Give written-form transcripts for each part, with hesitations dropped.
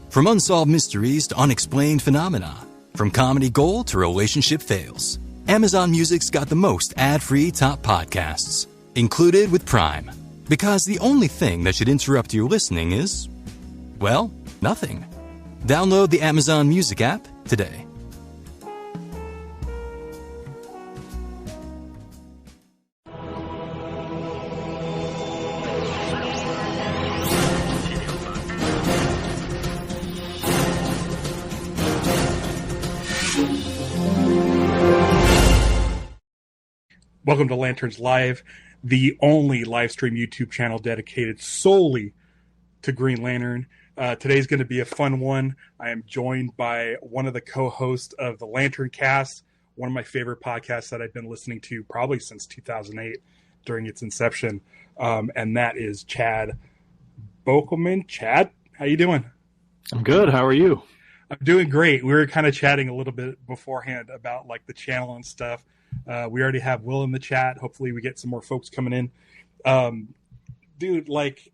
From unsolved mysteries to unexplained phenomena, from comedy gold to relationship fails, Amazon Music's got the most ad-free top podcasts, included with Prime. Because the only thing that should interrupt your listening is, well, nothing. Download the Amazon Music app today. Welcome to Lanterns Live, the only live stream YouTube channel dedicated solely to Green Lantern. Today's going to be a fun one. I am joined by one of the co-hosts of the LanternCast, one of my favorite podcasts that I've been listening to probably since 2008 during its inception, and that is Chad Bokelman. Chad, how you doing? I'm good. How are you? I'm doing great. We were kind of chatting a little bit beforehand about like the channel and stuff. We already have Will in the chat. Hopefully we get some more folks coming in. Dude, like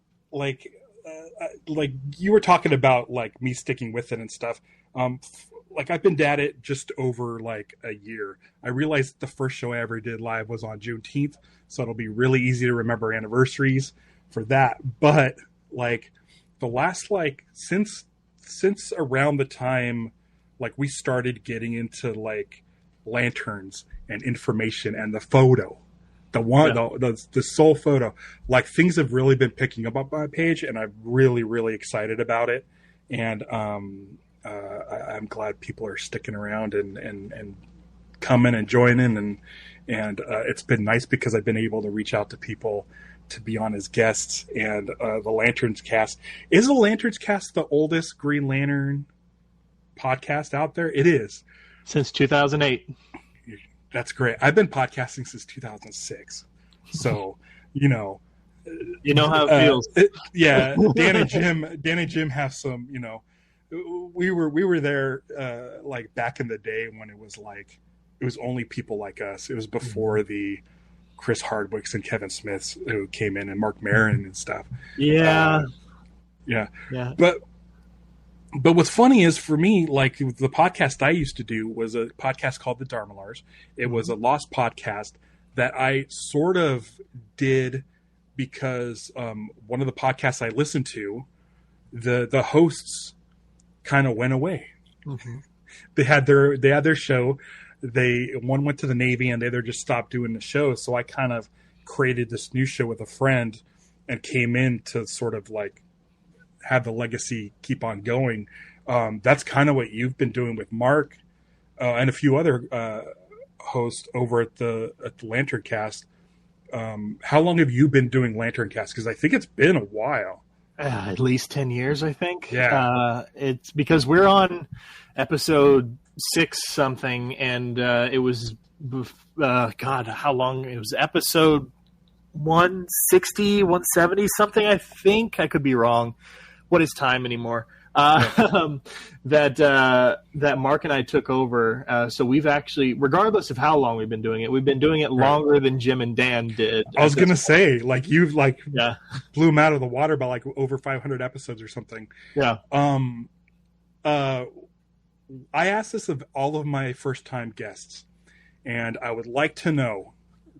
you were talking about like me sticking with it and stuff. Like I've been at it just over like a year. I realized the first show I ever did live was on Juneteenth, so it'll be really easy to remember anniversaries for that. But like the last like since around the time like we started getting into like lanterns and information and the photo, the sole photo, like things have really been picking up on my page, and I'm really excited about it. And I'm glad people are sticking around and coming and joining, and it's been nice because I've been able to reach out to people to be on as guests. And the Lanterns Cast is the Lanterns Cast, the oldest Green Lantern podcast out there. It is since 2008. That's great. I've been podcasting since 2006, so you know how it feels. Yeah, Dan and Jim have some. You know, we were there like back in the day when it was only people like us. It was before the Chris Hardwicks and Kevin Smiths who came in, and Mark Maron and stuff. Yeah. But what's funny is for me, like the podcast I used to do was a podcast called The Dharmalars. It was a lost podcast that I sort of did because one of the podcasts I listened to, the hosts kind of went away. Mm-hmm. They had their show. One went to the Navy, and they just stopped doing the show. So I kind of created this new show with a friend and came in to sort of like have the legacy keep on going. That's kind of what you've been doing with Mark and a few other hosts over at the LanternCast. How long have you been doing LanternCast? Because I think it's been a while. At least 10 years, I think. Yeah. It's because we're on episode 6 something, and it was God, how long? It was episode 160, 170 something. I think I could be wrong. What is time anymore? That Mark and I took over. So we've actually, regardless of how long we've been doing it longer than Jim and Dan did. I was going to say, like, you've blew them out of the water by like over 500 episodes or something. Yeah. I asked this of all of my first time guests, and I would like to know,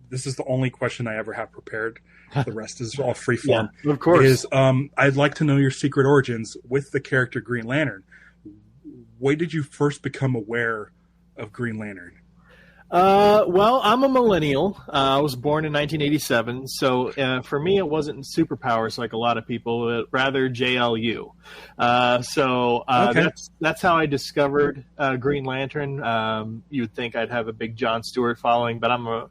this is the only question I ever have prepared. The rest is all free form. Yeah, of course. I'd like to know your secret origins with the character Green Lantern. When did you first become aware of Green Lantern? Well, I'm a millennial. I was born in 1987, so for me it wasn't superpowers like a lot of people, but rather JLU. Okay. That's how I discovered Green Lantern. You would think I'd have a big Jon Stewart following, but I'm a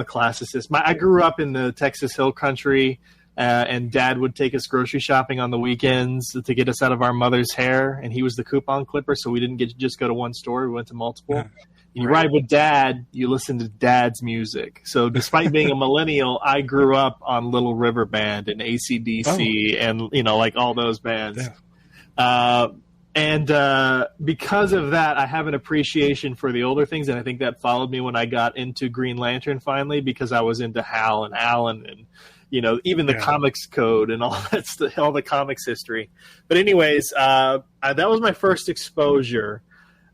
classicist. I grew up in the Texas Hill Country, and Dad would take us grocery shopping on the weekends to get us out of our mother's hair, and he was the coupon clipper, so we didn't get to just go to one store. We went to multiple. Yeah. You ride with Dad, you listen to Dad's music. So despite being a millennial, I grew up on Little River Band and AC/DC and, like all those bands. Yeah. And because of that, I have an appreciation for the older things, and I think that followed me when I got into Green Lantern finally, because I was into Hal and Alan and even the comics code and all that's all the comics history. But anyways, that was my first exposure.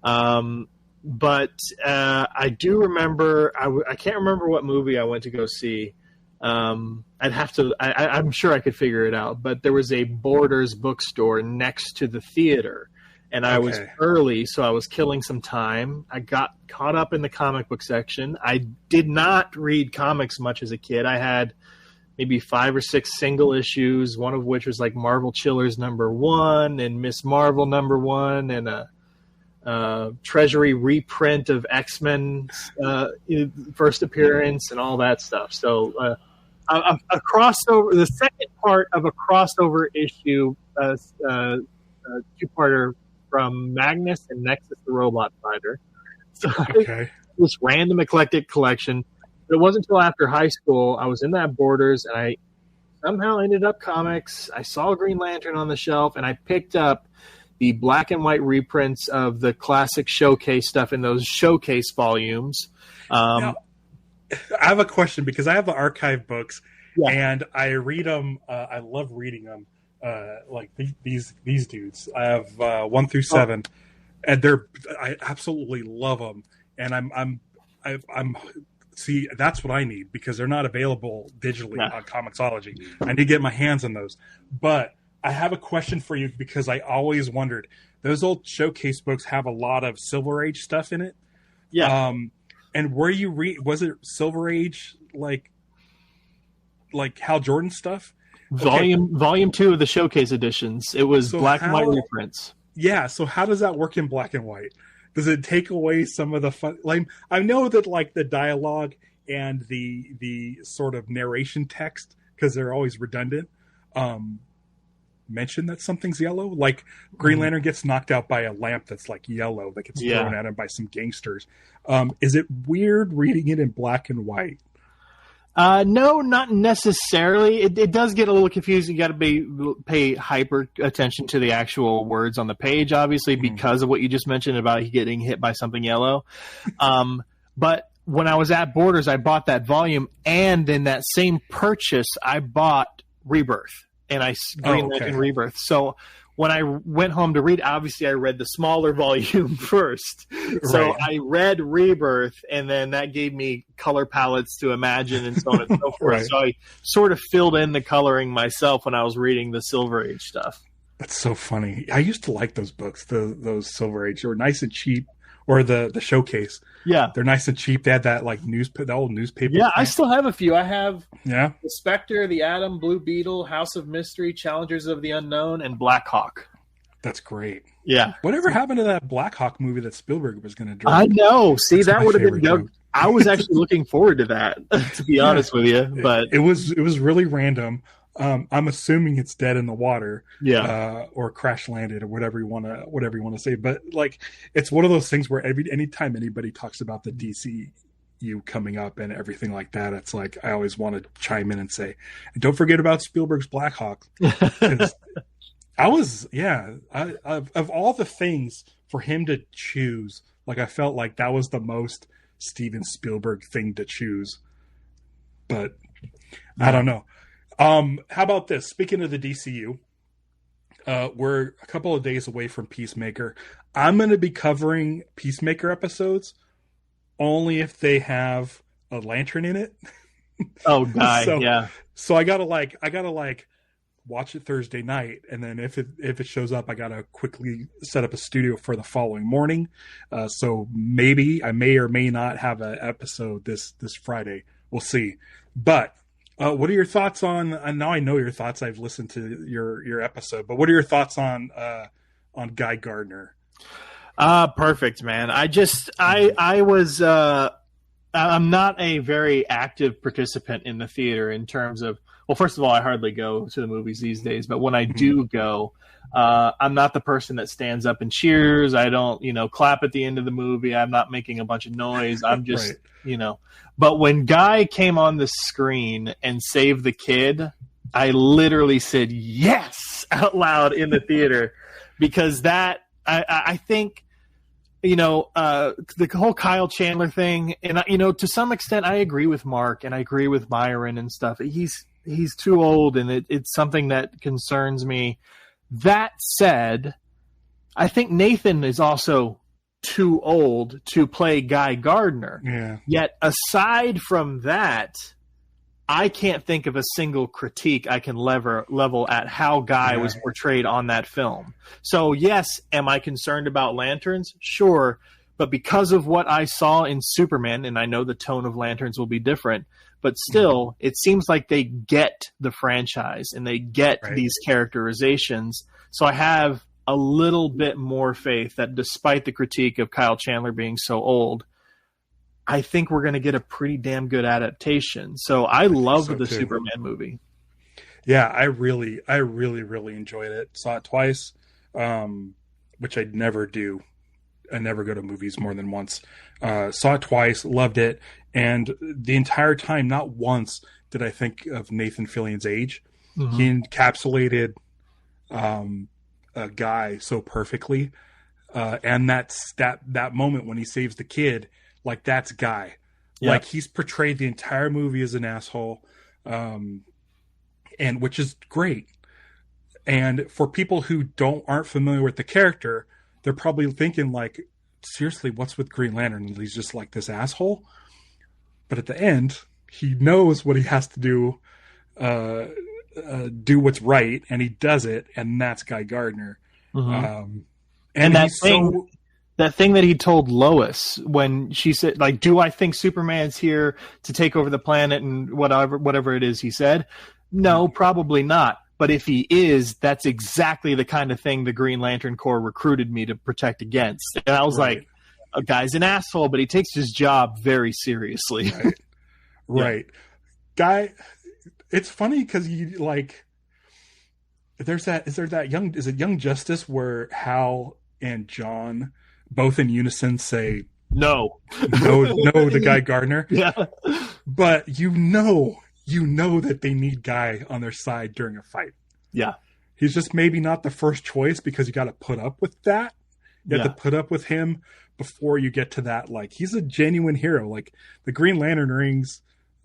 But I do remember, I can't remember what movie I went to go see. I'd have to, I'm sure I could figure it out, but there was a Borders bookstore next to the theater, and I was early, so I was killing some time. I got caught up in the comic book section. I did not read comics much as a kid. I had maybe 5 or 6 single issues, one of which was like Marvel Chillers #1 and Miss Marvel #1 and a Treasury reprint of X-Men first appearance and all that stuff. So a crossover, the second part of a crossover issue, two-parter from Magnus and Nexus the Robot Fighter. So this random eclectic collection. It wasn't until after high school I was in that Borders and I somehow ended up comics. I saw Green Lantern on the shelf and I picked up the black and white reprints of the classic Showcase stuff in those Showcase volumes. Now, I have a question because I have the archive books and I read them. I love reading them. Like these dudes. I have 1 through 7, and I absolutely love them. And I'm see, that's what I need because they're not available digitally on Comixology. I need to get my hands on those. But I have a question for you because I always wondered, those old Showcase books have a lot of Silver Age stuff in it. Yeah. And where you was it Silver Age like Hal Jordan stuff? Volume 2 of the Showcase editions. It was black and white reprints. Yeah. So how does that work in black and white? Does it take away some of the fun? Like, I know that like the dialogue and the sort of narration text, because they're always redundant, mention that something's yellow. Like Green Lantern gets knocked out by a lamp that's like yellow that gets thrown at him by some gangsters. Is it weird reading it in black and white? No, not necessarily. It does get a little confusing. You got to pay hyper attention to the actual words on the page, obviously, because of what you just mentioned about getting hit by something yellow. But when I was at Borders, I bought that volume, and in that same purchase, I bought Rebirth, and Green Lantern Rebirth. So when I went home to read, obviously I read the smaller volume first. So I read Rebirth, and then that gave me color palettes to imagine and so on and so forth. So I sort of filled in the coloring myself when I was reading the Silver Age stuff. That's so funny. I used to like those books, those Silver Age. They were nice and cheap. Or the Showcase. Yeah. They're nice and cheap. They had that like the old newspaper. Yeah, I still have a few. I have the Spectre, the Atom, Blue Beetle, House of Mystery, Challengers of the Unknown, and Black Hawk. That's great. Yeah. Whatever happened to that Black Hawk movie that Spielberg was going to direct? I know. See, that would have been good. I was actually looking forward to that, to be honest with you. But it was really random. I'm assuming it's dead in the water, or crash landed, or whatever you want to say. But like, it's one of those things where anytime anybody talks about the DCU coming up and everything like that, it's like I always want to chime in and say, and don't forget about Spielberg's Black Hawk. Of all the things for him to choose, like I felt like that was the most Steven Spielberg thing to choose. But I don't know. How about this? Speaking of the DCU, we're a couple of days away from Peacemaker. I'm going to be covering Peacemaker episodes only if they have a lantern in it. Oh, God, So I gotta watch it Thursday night, and then if it shows up, I gotta quickly set up a studio for the following morning. So maybe I may or may not have an episode this Friday. We'll see. But what are your thoughts on? Now I know your thoughts. I've listened to your episode, but what are your thoughts on Guy Gardner? Perfect, man. I was. I'm not a very active participant in the theater in terms of. Well, first of all, I hardly go to the movies these days, but when I do go, I'm not the person that stands up and cheers. I don't, clap at the end of the movie. I'm not making a bunch of noise. I'm just, But when Guy came on the screen and saved the kid, I literally said yes out loud in the theater because that I think. The whole Kyle Chandler thing, and to some extent, I agree with Mark and I agree with Byron and stuff. he's too old, and it's something that concerns me. That said, I think Nathan is also too old to play Guy Gardner. Yeah. Yet aside from that, I can't think of a single critique I can level at how Guy was portrayed on that film. So yes, am I concerned about Lanterns? Sure. But because of what I saw in Superman, and I know the tone of Lanterns will be different, but still, it seems like they get the franchise and they get these characterizations. So I have a little bit more faith that despite the critique of Kyle Chandler being so old, I think we're going to get a pretty damn good adaptation. So I loved the Superman movie. Yeah, I really enjoyed it. Saw it twice, which I'd never do. I never go to movies more than once. Saw it twice, loved it, and the entire time, not once did I think of Nathan Fillion's age. Mm-hmm. He encapsulated a Guy so perfectly, and that moment when he saves the kid, like that's Guy. Yep. Like he's portrayed the entire movie as an asshole, and which is great. And for people who aren't familiar with the character, they're probably thinking like, seriously, what's with Green Lantern? He's just like this asshole. But at the end, he knows what he has to do what's right, and he does it, and that's Guy Gardner. Mm-hmm. And that thing that he told Lois when she said, like, do I think Superman's here to take over the planet and whatever it is he said? No, probably not. But if he is, that's exactly the kind of thing the Green Lantern Corps recruited me to protect against. And I was like, a guy's an asshole, but he takes his job very seriously. Right. Guy, it's funny because you like, is it Young Justice where Hal and John both in unison say no to Guy Gardner? Yeah. But you know that they need Guy on their side during a fight. Yeah. He's just maybe not the first choice because you got to put up with that. You have to put up with him before you get to that. Like, he's a genuine hero. Like, the Green Lantern rings,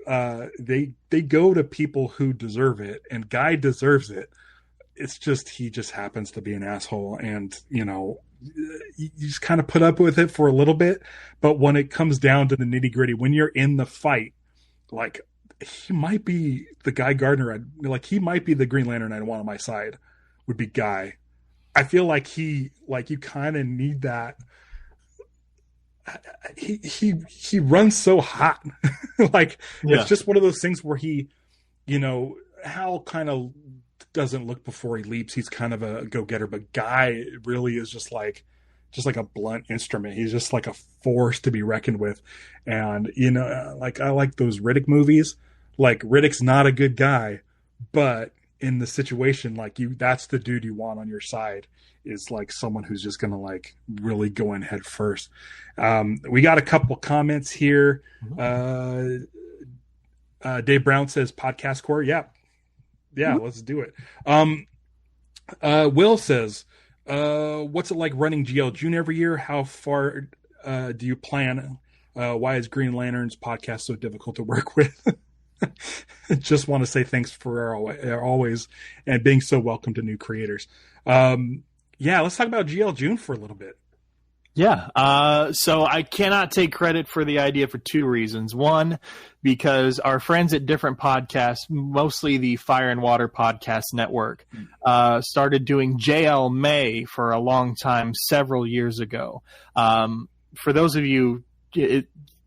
they go to people who deserve it, and Guy deserves it. It's just, he just happens to be an asshole, and, you just kind of put up with it for a little bit. But when it comes down to the nitty gritty, when you're in the fight, like, he might be the Guy Gardner. He might be the Green Lantern I'd want on my side, would be Guy. I feel like you kind of need that. He runs so hot. It's just one of those things where he, Hal kind of doesn't look before he leaps. He's kind of a go-getter, but Guy really is just like a blunt instrument. He's just like a force to be reckoned with. And, I like those Riddick movies. Like, Riddick's not a good guy, but in the situation, that's the dude you want on your side, is like someone who's just going to like really go in head first. We got a couple comments here. Dave Brown says podcast core. Yeah, let's do it. Will says, what's it like running GL June every year? How far do you plan? Why is Green Lantern's podcast so difficult to work with? Just want to say thanks for always and being so welcome to new creators. Let's talk about GL June for a little bit. So I cannot take credit for the idea for two reasons. One, because our friends at different podcasts, mostly the Fire and Water Podcast Network, started doing JL May for a long time, several years ago. For those of you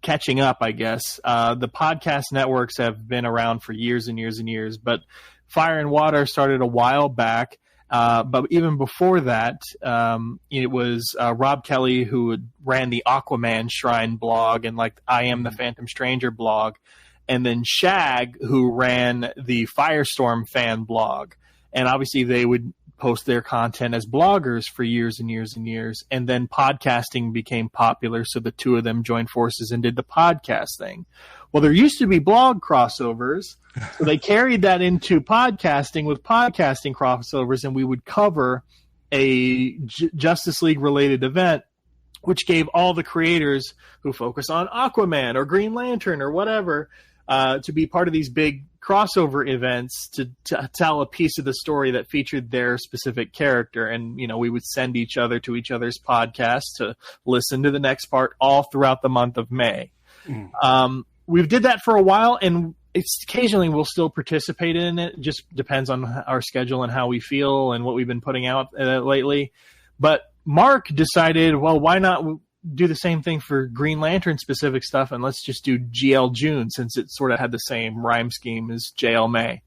catching up, I guess, the podcast networks have been around for years and years and years, but Fire and Water started a while back. But even before that, it was Rob Kelly who ran the Aquaman Shrine blog and I Am the Phantom Stranger blog, and then Shag who ran the Firestorm fan blog. And obviously they would post their content as bloggers for years and years and years. And then podcasting became popular, so the two of them joined forces and did the podcast thing. Well, there used to be blog crossovers, so they carried that into podcasting with podcasting crossovers, and we would cover a Justice League-related event, which gave all the creators who focus on Aquaman or Green Lantern or whatever to be part of these big crossover events to tell a piece of the story that featured their specific character. And, we would send each other to each other's podcasts to listen to the next part all throughout the month of May. We've did that for a while, and occasionally we'll still participate in it. It just depends on our schedule and how we feel and what we've been putting out lately. But Mark decided, well, why not do the same thing for Green Lantern specific stuff, and let's just do GL June, since it sort of had the same rhyme scheme as JL May.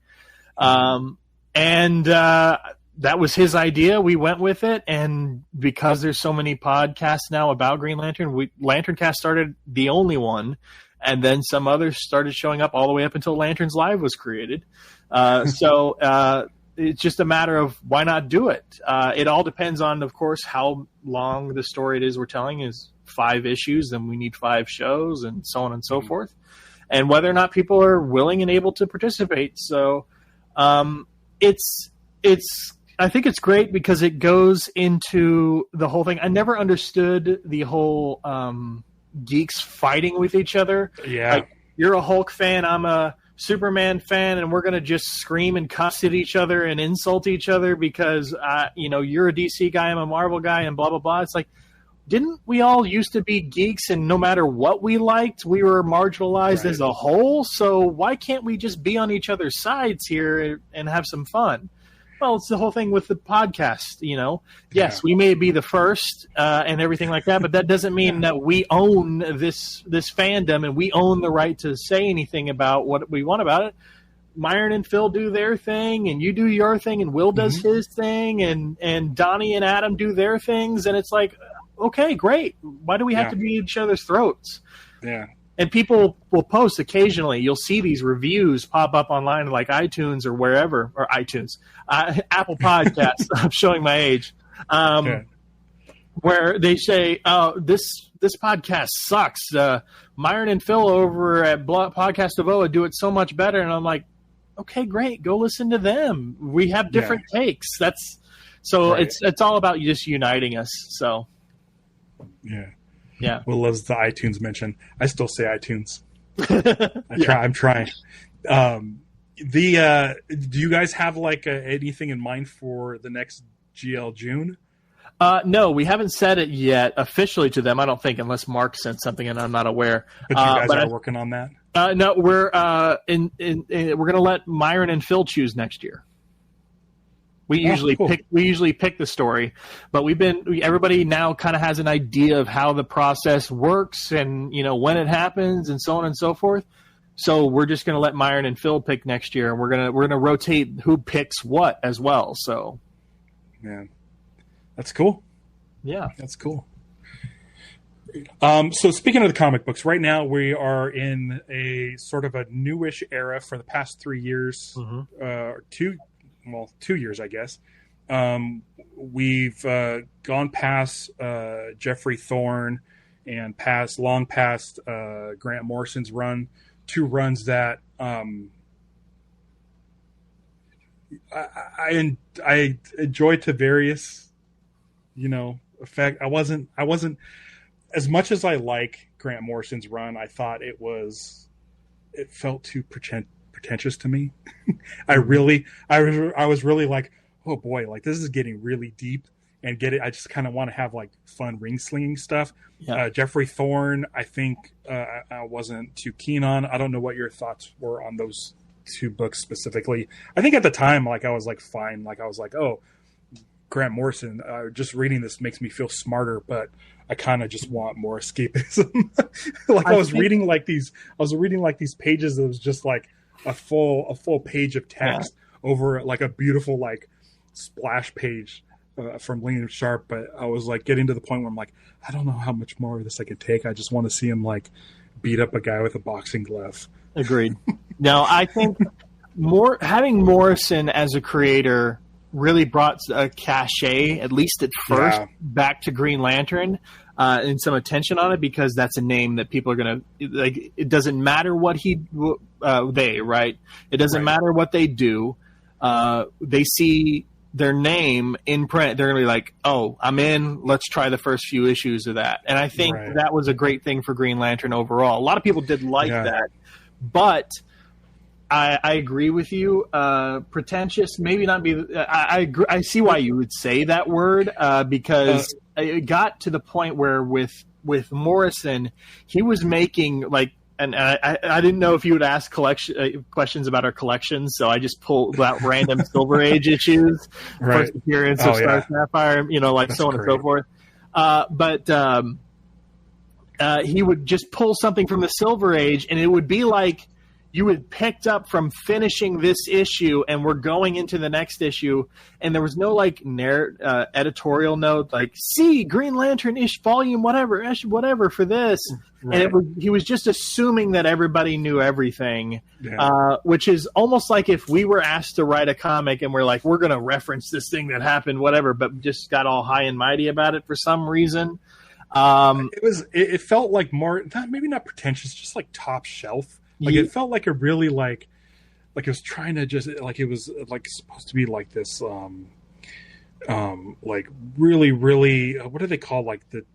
That was his idea. We went with it, and because there's so many podcasts now about Green Lantern, LanternCast started the only one, and then some others started showing up all the way up until Lanterns Live was created. It's just a matter of why not do it. It all depends on, of course, how long the story it is we're telling. Is 5 issues, then we need 5 shows, and so on and so forth, and whether or not people are willing and able to participate. So I think it's great because it goes into the whole thing. I never understood the whole geeks fighting with each other. Yeah, like, you're a Hulk fan, I'm a Superman fan, and we're going to just scream and cuss at each other and insult each other because, you're a DC guy, I'm a Marvel guy, and blah, blah, blah. It's like, didn't we all used to be geeks, and no matter what we liked, we were marginalized as a whole? So why can't we just be on each other's sides here and have some fun? Well, it's the whole thing with the podcast, Yes, we may be the first and everything like that, but that doesn't mean that we own this fandom and we own the right to say anything about what we want about it. Myron and Phil do their thing, and you do your thing, and Will does his thing, and Donnie and Adam do their things, and it's like, okay, great. Why do we have to be each other's throats? Yeah. And people will post occasionally. You'll see these reviews pop up online, like iTunes or wherever, or iTunes, Apple Podcasts. I'm showing my age, where they say, "Oh, this podcast sucks." Myron and Phil over at Podcast of Oa do it so much better, and I'm like, okay, great, go listen to them. We have different takes. It's all about just uniting us. So, yeah. Will loves the iTunes mention. I still say iTunes. I'm trying. Do you guys have anything in mind for the next GL June? No, we haven't said it yet officially to them. I don't think, unless Mark sent something and I'm not aware. But you guys are working on that. No, we're we're going to let Myron and Phil choose next year. We usually pick the story, but everybody now kind of has an idea of how the process works and when it happens and so on and so forth. So we're just going to let Myron and Phil pick next year, and we're gonna rotate who picks what as well. So, man, that's cool. Yeah, that's cool. So speaking of the comic books, right now we are in a sort of a newish era for the past 3 years, 2 years, I guess. We've gone past Jeffrey Thorne and long past Grant Morrison's run, 2 runs that I enjoyed to various, effect. I wasn't as much as I like Grant Morrison's run. I thought it felt too pretentious to me. I was really like, oh boy, this is getting really deep and I just kind of want to have fun ring slinging stuff. Yeah. Jeffrey Thorne, I think I wasn't too keen on. I don't know what your thoughts were on those 2 books specifically. I think at the time, I was fine. I was like, oh, Grant Morrison, just reading this makes me feel smarter, but I kind of just want more escapism. I was reading these pages that was just a full page of text over a beautiful splash page from Liam Sharp, but I was getting to the point where I'm I don't know how much more of this I could take. I just want to see him beat up a guy with a boxing glove. Agreed. No, I think having Morrison as a creator really brought a cachet, at least at first, back to Green Lantern, and some attention on it, because that's a name that people are going to it doesn't matter what right? It doesn't matter what they do. They see their name in print, they're going to be like, oh, I'm in, let's try the first few issues of that. And I think that was a great thing for Green Lantern overall. A lot of people did that, but I agree with you. Pretentious, maybe not be. I agree, I see why you would say that word because it got to the point where with Morrison, he was making like. And I didn't know if you would ask questions about our collections, so I just pulled out random Silver Age issues, Right. first appearance of Star Sapphire, like That's so on great. And so forth. But he would just pull something from the Silver Age, and it would be like you had picked up from finishing this issue, and we're going into the next issue, and there was no like editorial note like see Green Lantern volume whatever for this, right. And he was just assuming that everybody knew everything, which is almost like if we were asked to write a comic and we're like we're going to reference this thing that happened whatever, but just got all high and mighty about it for some reason. It felt like more maybe not pretentious, just like top shelf. Like it felt like a really like it was trying to just like it was like supposed to be like this like really what do they call like the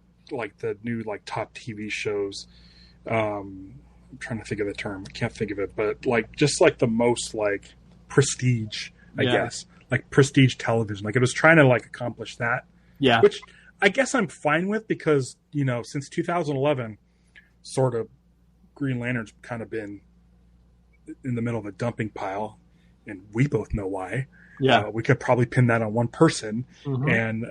new like top TV shows? I'm trying to think of the term. I can't think of it, but like just like the most like prestige, I guess, like prestige television. Like it was trying to like accomplish that. Yeah, which I guess I'm fine with because since 2011, sort of. Green Lantern's kind of been in the middle of a dumping pile, and we both know why. Yeah, we could probably pin that on one person and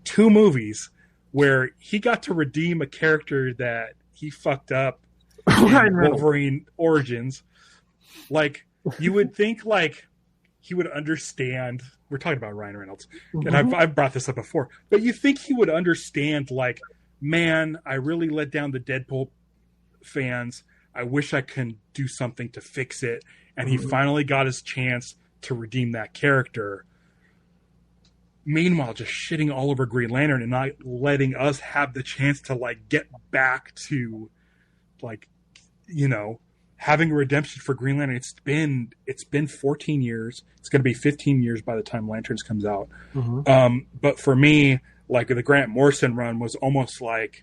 two movies where he got to redeem a character that he fucked up in Wolverine Origins. Like you would think, like he would understand. We're talking about Ryan Reynolds, and I've brought this up before, but you think he would understand, like, man, I really let down the Deadpool fans. I wish I could do something to fix it, and he finally got his chance to redeem that character. Meanwhile, just shitting all over Green Lantern and not letting us have the chance to like get back to like having a redemption for Green Lantern. It's been 14 years. It's going to be 15 years by the time Lanterns comes out. But for me, like the Grant Morrison run was almost like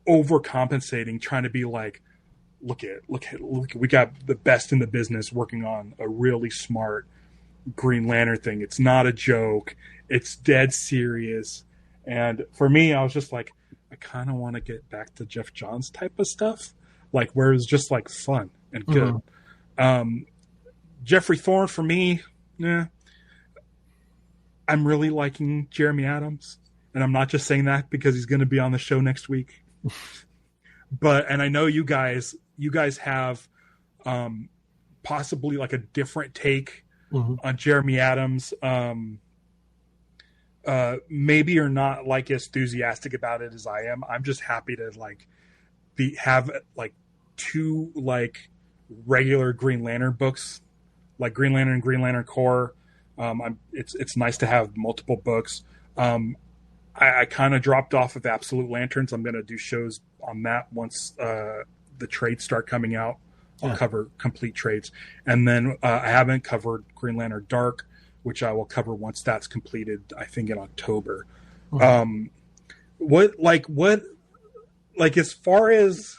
overcompensating, trying to be like, look, we got the best in the business working on a really smart Green Lantern thing. It's not a joke. It's dead serious. And for me, I was just like, I kind of want to get back to Jeff Johns type of stuff, like where it's just like fun and good. Jeffrey Thorne for me, I'm really liking Jeremy Adams, and I'm not just saying that because he's going to be on the show next week. And I know you guys have possibly like a different take on Jeremy Adams. Maybe you're not like as enthusiastic about it as I am. I'm just happy to like have like two like regular Green Lantern books, like Green Lantern and Green Lantern Corps. It's nice to have multiple books. I kind of dropped off of Absolute Lanterns. I'm going to do shows on that once the trades start coming out. I'll cover complete trades. And then I haven't covered Green Lantern Dark, which I will cover once that's completed, I think in October. What as far as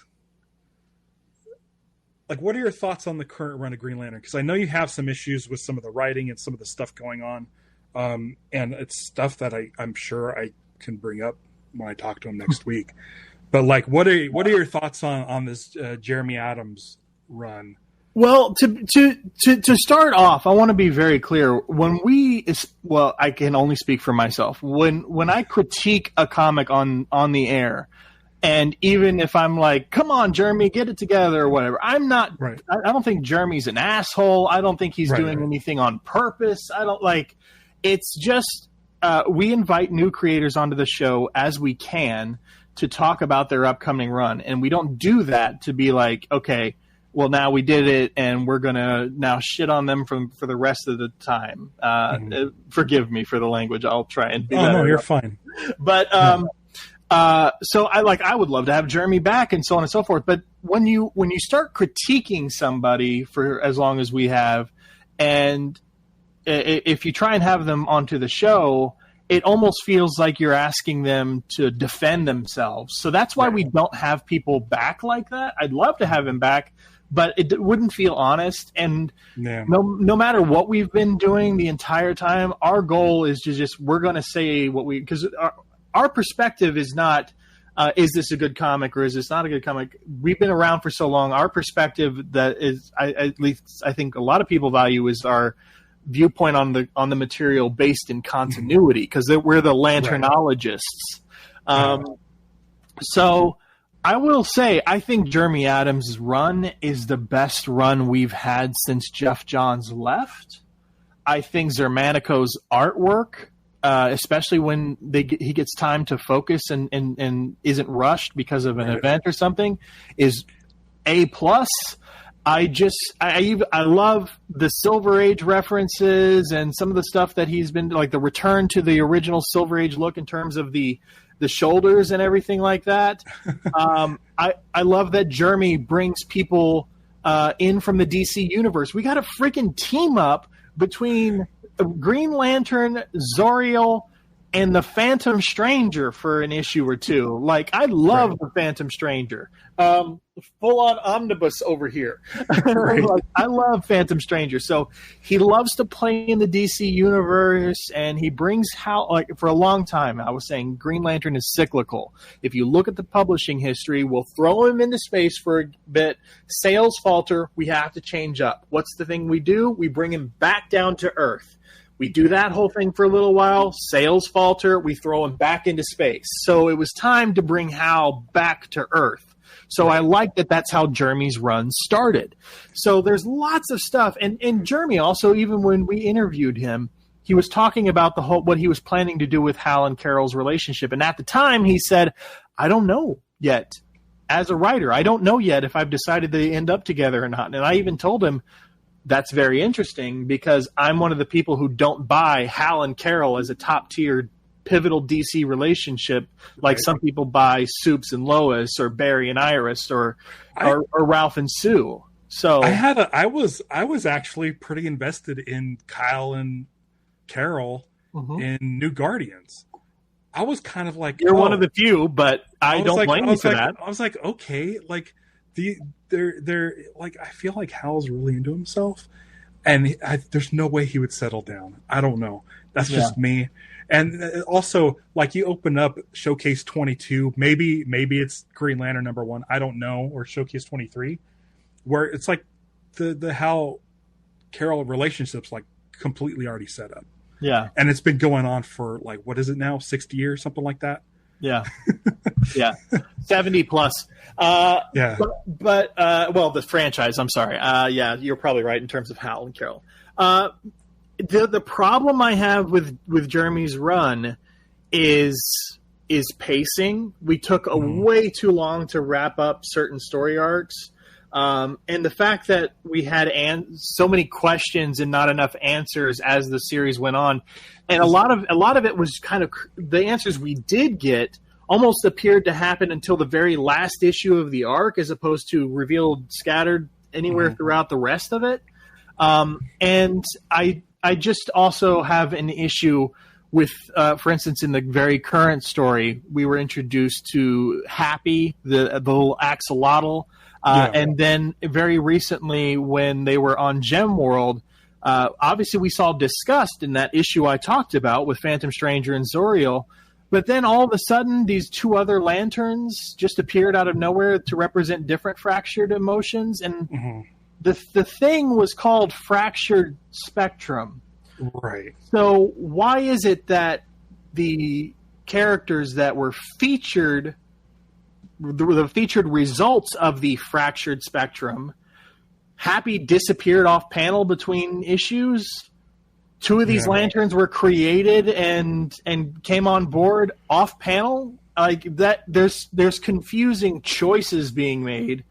like, what are your thoughts on the current run of Green Lantern? Because I know you have some issues with some of the writing and some of the stuff going on. And it's stuff that I'm sure I can bring up when I talk to him next week. But like, what are your thoughts on this Jeremy Adams run? Well, to start off, I want to be very clear. I can only speak for myself. When I critique a comic on the air, and even if I'm like, come on, Jeremy, get it together or whatever, I'm not. Right. I don't think Jeremy's an asshole. I don't think he's doing anything on purpose. I don't like. It's just we invite new creators onto the show as we can to talk about their upcoming run, and we don't do that to be like, okay, well, now we did it, and we're going to now shit on them for the rest of the time. Forgive me for the language. I'll try and be better. No, you're fine. But so I would love to have Jeremy back and so on and so forth. But when you start critiquing somebody for as long as we have, and if you try and have them onto the show, it almost feels like you're asking them to defend themselves. So that's why we don't have people back like that. I'd love to have him back. but it wouldn't feel honest. And Yeah. no matter what we've been doing the entire time, our goal is to we're going to say what because our perspective is not, is this a good comic or is this not a good comic? We've been around for so long. Our perspective that is, at least I think a lot of people value, is our viewpoint on the material based in continuity, because we're the lanternologists. So I will say, I think Jeremy Adams' run is the best run we've had since Jeff Johns left. I think Zermanico's artwork, especially when he gets time to focus and isn't rushed because of an event or something, is A+. I love the Silver Age references and some of the stuff that he's been, like the return to the original Silver Age look in terms of the shoulders and everything like that. I love that Jeremy brings people in from the DC universe. We got a freaking team up between Green Lantern, Zoriel, and the Phantom Stranger for an issue or two. Like, I love the Phantom Stranger. Full-on omnibus over here. Like, I love Phantom Stranger. So he loves to play in the DC universe, and he brings for a long time, I was saying Green Lantern is cyclical. If you look at the publishing history, we'll throw him into space for a bit. Sales falter, we have to change up. What's the thing we do? We bring him back down to Earth. We do that whole thing for a little while. Sales falter. We throw him back into space. So it was time to bring Hal back to Earth. So I like that that's how Jeremy's run started. So there's lots of stuff. And Jeremy also, even when we interviewed him, he was talking about what he was planning to do with Hal and Carol's relationship. And at the time, he said, I don't know yet. As a writer, I don't know yet if I've decided they end up together or not. And I even told him, that's very interesting, because I'm one of the people who don't buy Hal and Carol as a top-tier pivotal DC relationship, like some people buy Supes and Lois or Barry and Iris or Ralph and Sue. So I was actually pretty invested in Kyle and Carol in New Guardians. I was kind of like, you're one of the few, but I don't blame you for that. I was like, okay, like they're like, I feel like Hal's really into himself, and there's no way he would settle down. I don't know. That's just me. And also, like, you open up Showcase 22, maybe it's Green Lantern #1, I don't know, or Showcase 23, where it's like the Hal Carol relationship's like completely already set up. Yeah. And it's been going on for, like, what is it now, 60 years, something like that? Yeah. Yeah. 70 plus. Yeah. But well, the franchise, I'm sorry. Yeah, you're probably right in terms of Hal and Carol. The problem I have with Jeremy's run is pacing. We took way too long to wrap up certain story arcs. And the fact that we had so many questions and not enough answers as the series went on, and a lot of it was kind of, the answers we did get almost appeared to happen until the very last issue of the arc, as opposed to revealed scattered anywhere throughout the rest of it. And I just also have an issue with, for instance, in the very current story, we were introduced to Happy, the little axolotl. And then very recently, when they were on Gem World, obviously we saw Disgust in that issue I talked about with Phantom Stranger and Zoriel. But then all of a sudden, these two other lanterns just appeared out of nowhere to represent different fractured emotions. And the thing was called Fractured Spectrum. Right. So why is it that the characters that were featured, the featured results of the Fractured Spectrum, Happy disappeared off panel between issues? Two of these lanterns were created and came on board off panel. Like that, there's confusing choices being made,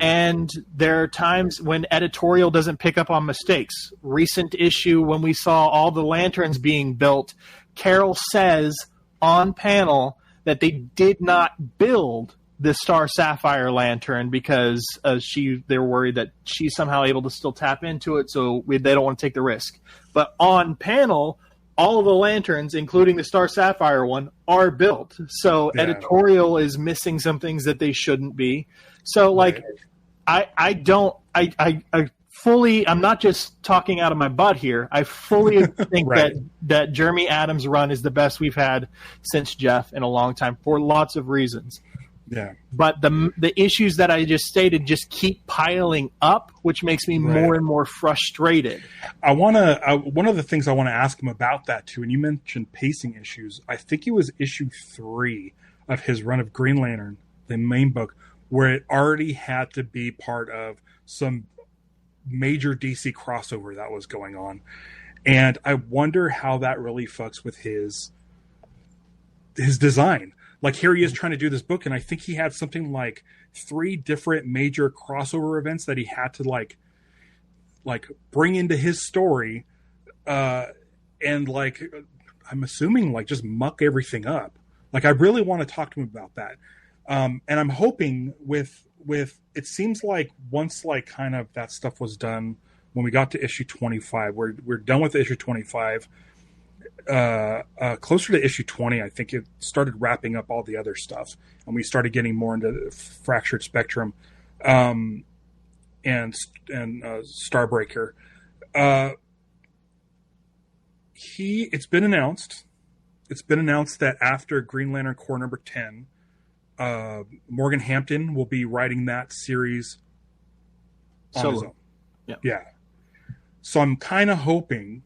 and there are times when editorial doesn't pick up on mistakes. Recent issue when we saw all the lanterns being built, Carol says on panel that they did not build the Star Sapphire lantern because they were worried that she's somehow able to still tap into it, so they don't want to take the risk. But on panel, all of the lanterns, including the Star Sapphire one, are built. So editorial is missing some things that they shouldn't be. So, like, I don't. I fully. I'm not just talking out of my butt here. I fully think Right. that Jeremy Adams' run is the best we've had since Jeff in a long time for lots of reasons. Yeah. But the issues that I just stated just keep piling up, which makes me more and more frustrated. One of the things I want to ask him about that too, and you mentioned pacing issues. I think it was issue 3 of his run of Green Lantern, the main book, where it already had to be part of some major DC crossover that was going on. And I wonder how that really fucks with his design. Like, here he is trying to do this book, and I think he had something like 3 different major crossover events that he had to like bring into his story, and like, I'm assuming like just muck everything up. Like, I really want to talk to him about that. And I'm hoping with it seems like once like kind of that stuff was done, when we got to issue 25, we're done with issue 25. Closer to issue 20, I think it started wrapping up all the other stuff, and we started getting more into Fractured Spectrum, and Starbreaker. It's been announced that after Green Lantern Corps number 10, Morgan Hampton will be writing that series on his own. Yeah. So I'm kind of hoping,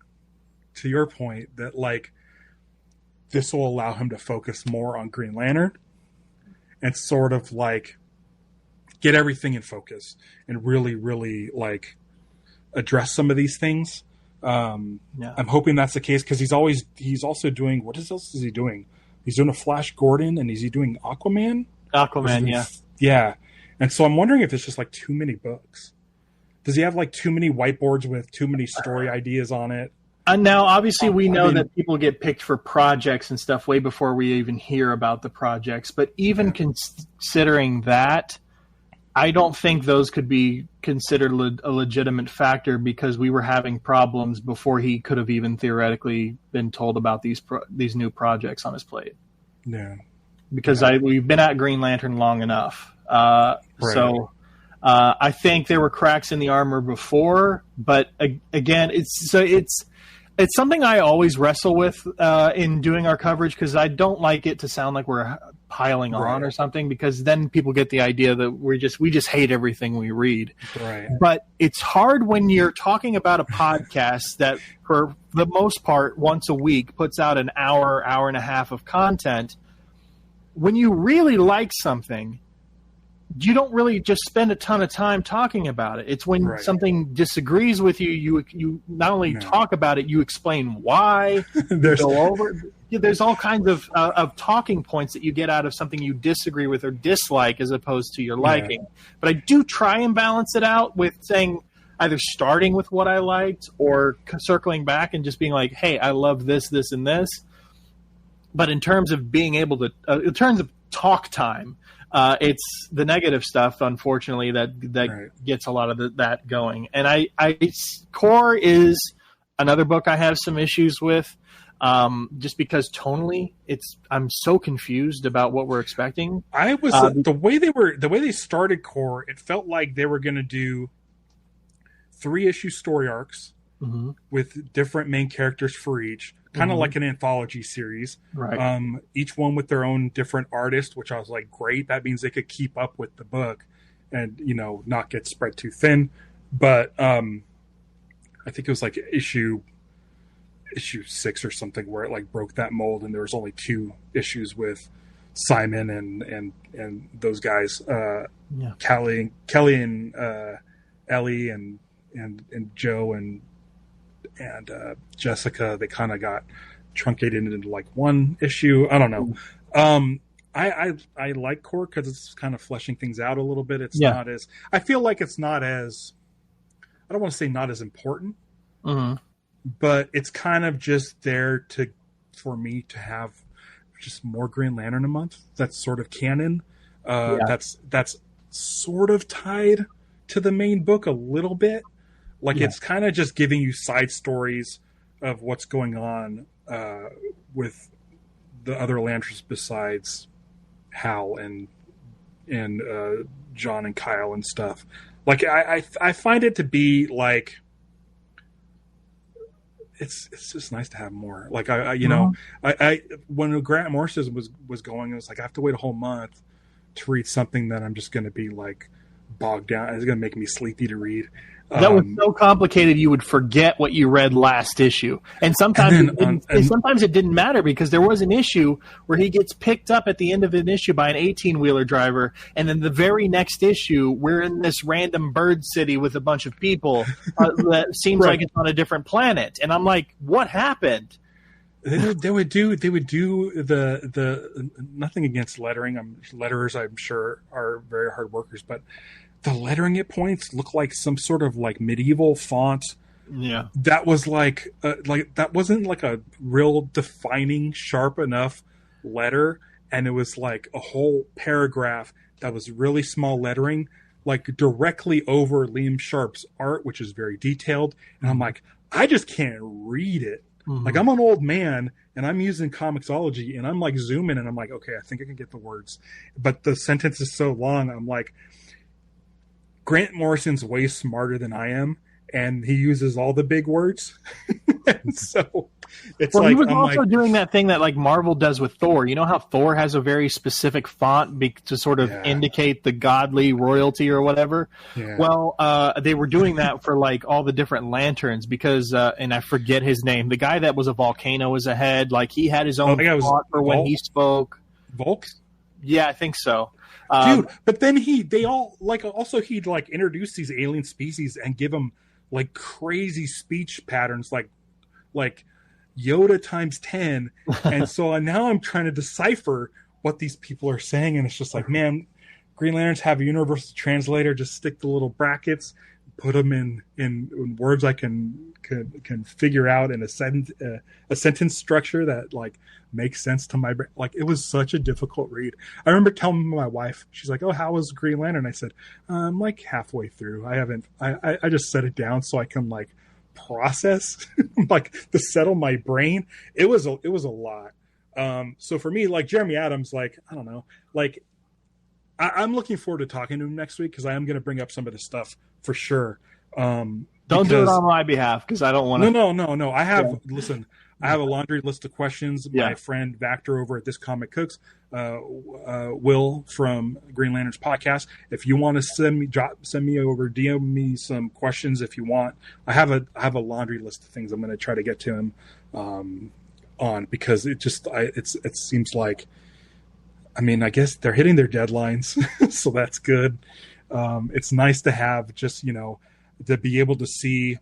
to your point, that like this will allow him to focus more on Green Lantern and sort of like get everything in focus and really, really like address some of these things. I'm hoping that's the case, because he's also doing, what else is he doing? He's doing a Flash Gordon, and is he doing Aquaman? Yeah. And so I'm wondering if it's just like too many books. Does he have like too many whiteboards with too many story ideas on it? Now, obviously, we know that people get picked for projects and stuff way before we even hear about the projects. But even considering that, I don't think those could be considered a legitimate factor, because we were having problems before he could have even theoretically been told about these new projects on his plate. Yeah. Because we've been at Green Lantern long enough. So I think there were cracks in the armor before. But again, it's something I always wrestle with in doing our coverage, because I don't like it to sound like we're piling on or something, because then people get the idea that we just hate everything we read. Right. But it's hard when you're talking about a podcast that, for the most part, once a week puts out an hour and a half of content. When you really like something, you don't really just spend a ton of time talking about it. It's when something disagrees with you, you not only talk about it, you explain why. Go over. There's all kinds of talking points that you get out of something you disagree with or dislike, as opposed to your liking. But I do try and balance it out with saying, either starting with what I liked or circling back and just being like, hey, I love this, this, and this. But in terms of being able to, in terms of talk time, it's the negative stuff, unfortunately, that gets a lot of that going. And Core is another book I have some issues with, just because tonally, I'm so confused about what we're expecting. I was the way they started Core, it felt like they were going to do 3-issue story arcs with different main characters for each. Kind of like an anthology series. Right. Each one with their own different artist, which I was like, great. That means they could keep up with the book and, not get spread too thin. But I think it was like issue 6 or something where it like broke that mold, and there was only 2 issues with Simon and those guys, Kelly and Ellie and Joe and Jessica. They kind of got truncated into like 1 issue. I don't know. I like Core because it's kind of fleshing things out a little bit. It's not as, I feel like it's not as, I don't want to say not as important, but it's kind of just there for me to have just more Green Lantern a month. That's sort of canon. That's sort of tied to the main book a little bit. Like, it's kind of just giving you side stories of what's going on with the other Lanterns besides Hal and John and Kyle and stuff. Like I find it to be like it's just nice to have more. Like I when Grant Morrison was going, it was like I have to wait a whole month to read something that I'm just going to be like bogged down. It's going to make me sleepy to read. That was so complicated you would forget what you read last issue. And sometimes sometimes it didn't matter because there was an issue where he gets picked up at the end of an issue by an 18-wheeler driver, and then the very next issue we're in this random bird city with a bunch of people that seems like it's on a different planet. And I'm like, what happened? They would do the nothing against lettering. Letterers I'm sure are very hard workers, but the lettering at points looked like some sort of like medieval font. Yeah, that was like that wasn't like a real defining, sharp enough letter, and it was like a whole paragraph that was really small lettering, like directly over Liam Sharp's art, which is very detailed. And I'm like, I just can't read it. Mm-hmm. Like I'm an old man and I'm using Comixology and I'm like zooming and I'm like, okay, I think I can get the words, but the sentence is so long. I'm like, Grant Morrison's way smarter than I am, and he uses all the big words. And so it's he was also doing that thing that like Marvel does with Thor. You know how Thor has a very specific font to sort of indicate the godly royalty or whatever? Yeah. Well, they were doing that for like all the different lanterns because, and I forget his name, the guy that was a volcano was ahead. Like he had his own font for when he spoke. Volk? Yeah, I think so. Dude, but then he'd introduce these alien species and give them like crazy speech patterns, like Yoda times 10. And so now I'm trying to decipher what these people are saying. And it's just like, man, Green Lanterns have a universal translator. Just stick the little brackets, put them in words I can figure out in a sentence structure that like makes sense to my brain. Like it was such a difficult read. I remember telling my wife, she's like, "Oh, how was Green Lantern?" I said, "I'm like halfway through. I just set it down so I can like process, like to settle my brain." It was a lot. So for me, like Jeremy Adams, like I don't know, like I'm looking forward to talking to him next week because I am going to bring up some of this stuff for sure. Don't do it on my behalf because I don't want to. No. I have listen. I have a laundry list of questions. Yeah. My friend Vactor over at This Comic Cooks, Will from Green Lanterns podcast. If you want to send me over, DM me some questions if you want. I have a laundry list of things I'm going to try to get to him on because it seems like, I mean, I guess they're hitting their deadlines, so that's good. It's nice to have just to be able to see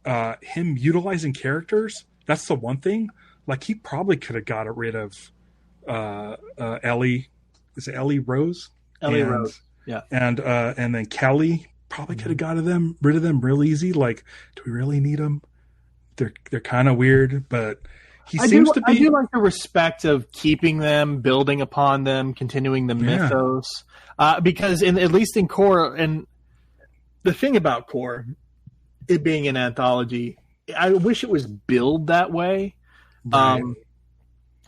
him utilizing characters. That's the one thing. Like he probably could have got rid of Ellie. Is it Ellie Rose? Rose. Yeah. And then Kelly probably could have got rid of them real easy. Like, do we really need them? They're kind of weird, but I do like the respect of keeping them, building upon them, continuing the mythos. Because at least in Core, and the thing about Core, it being an anthology, I wish it was billed that way. Right.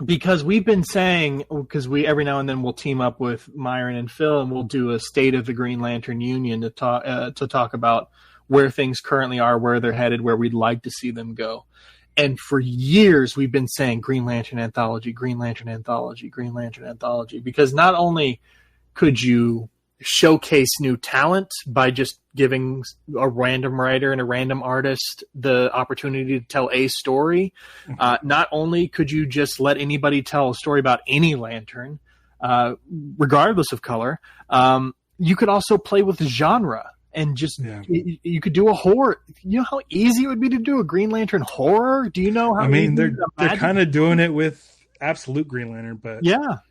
Because we've been saying, because we every now and then we'll team up with Myron and Phil and we'll do a State of the Green Lantern Union to talk about where things currently are, where they're headed, where we'd like to see them go. And for years we've been saying Green Lantern Anthology, Green Lantern Anthology, Green Lantern Anthology, because not only could you showcase new talent by just giving a random writer and a random artist the opportunity to tell a story. Not only could you just let anybody tell a story about any lantern, regardless of color, you could also play with genre and just you could do a horror. You know how easy it would be to do a Green Lantern horror? Do you know how? I mean, they're kind of doing it with Absolute Green Lantern, but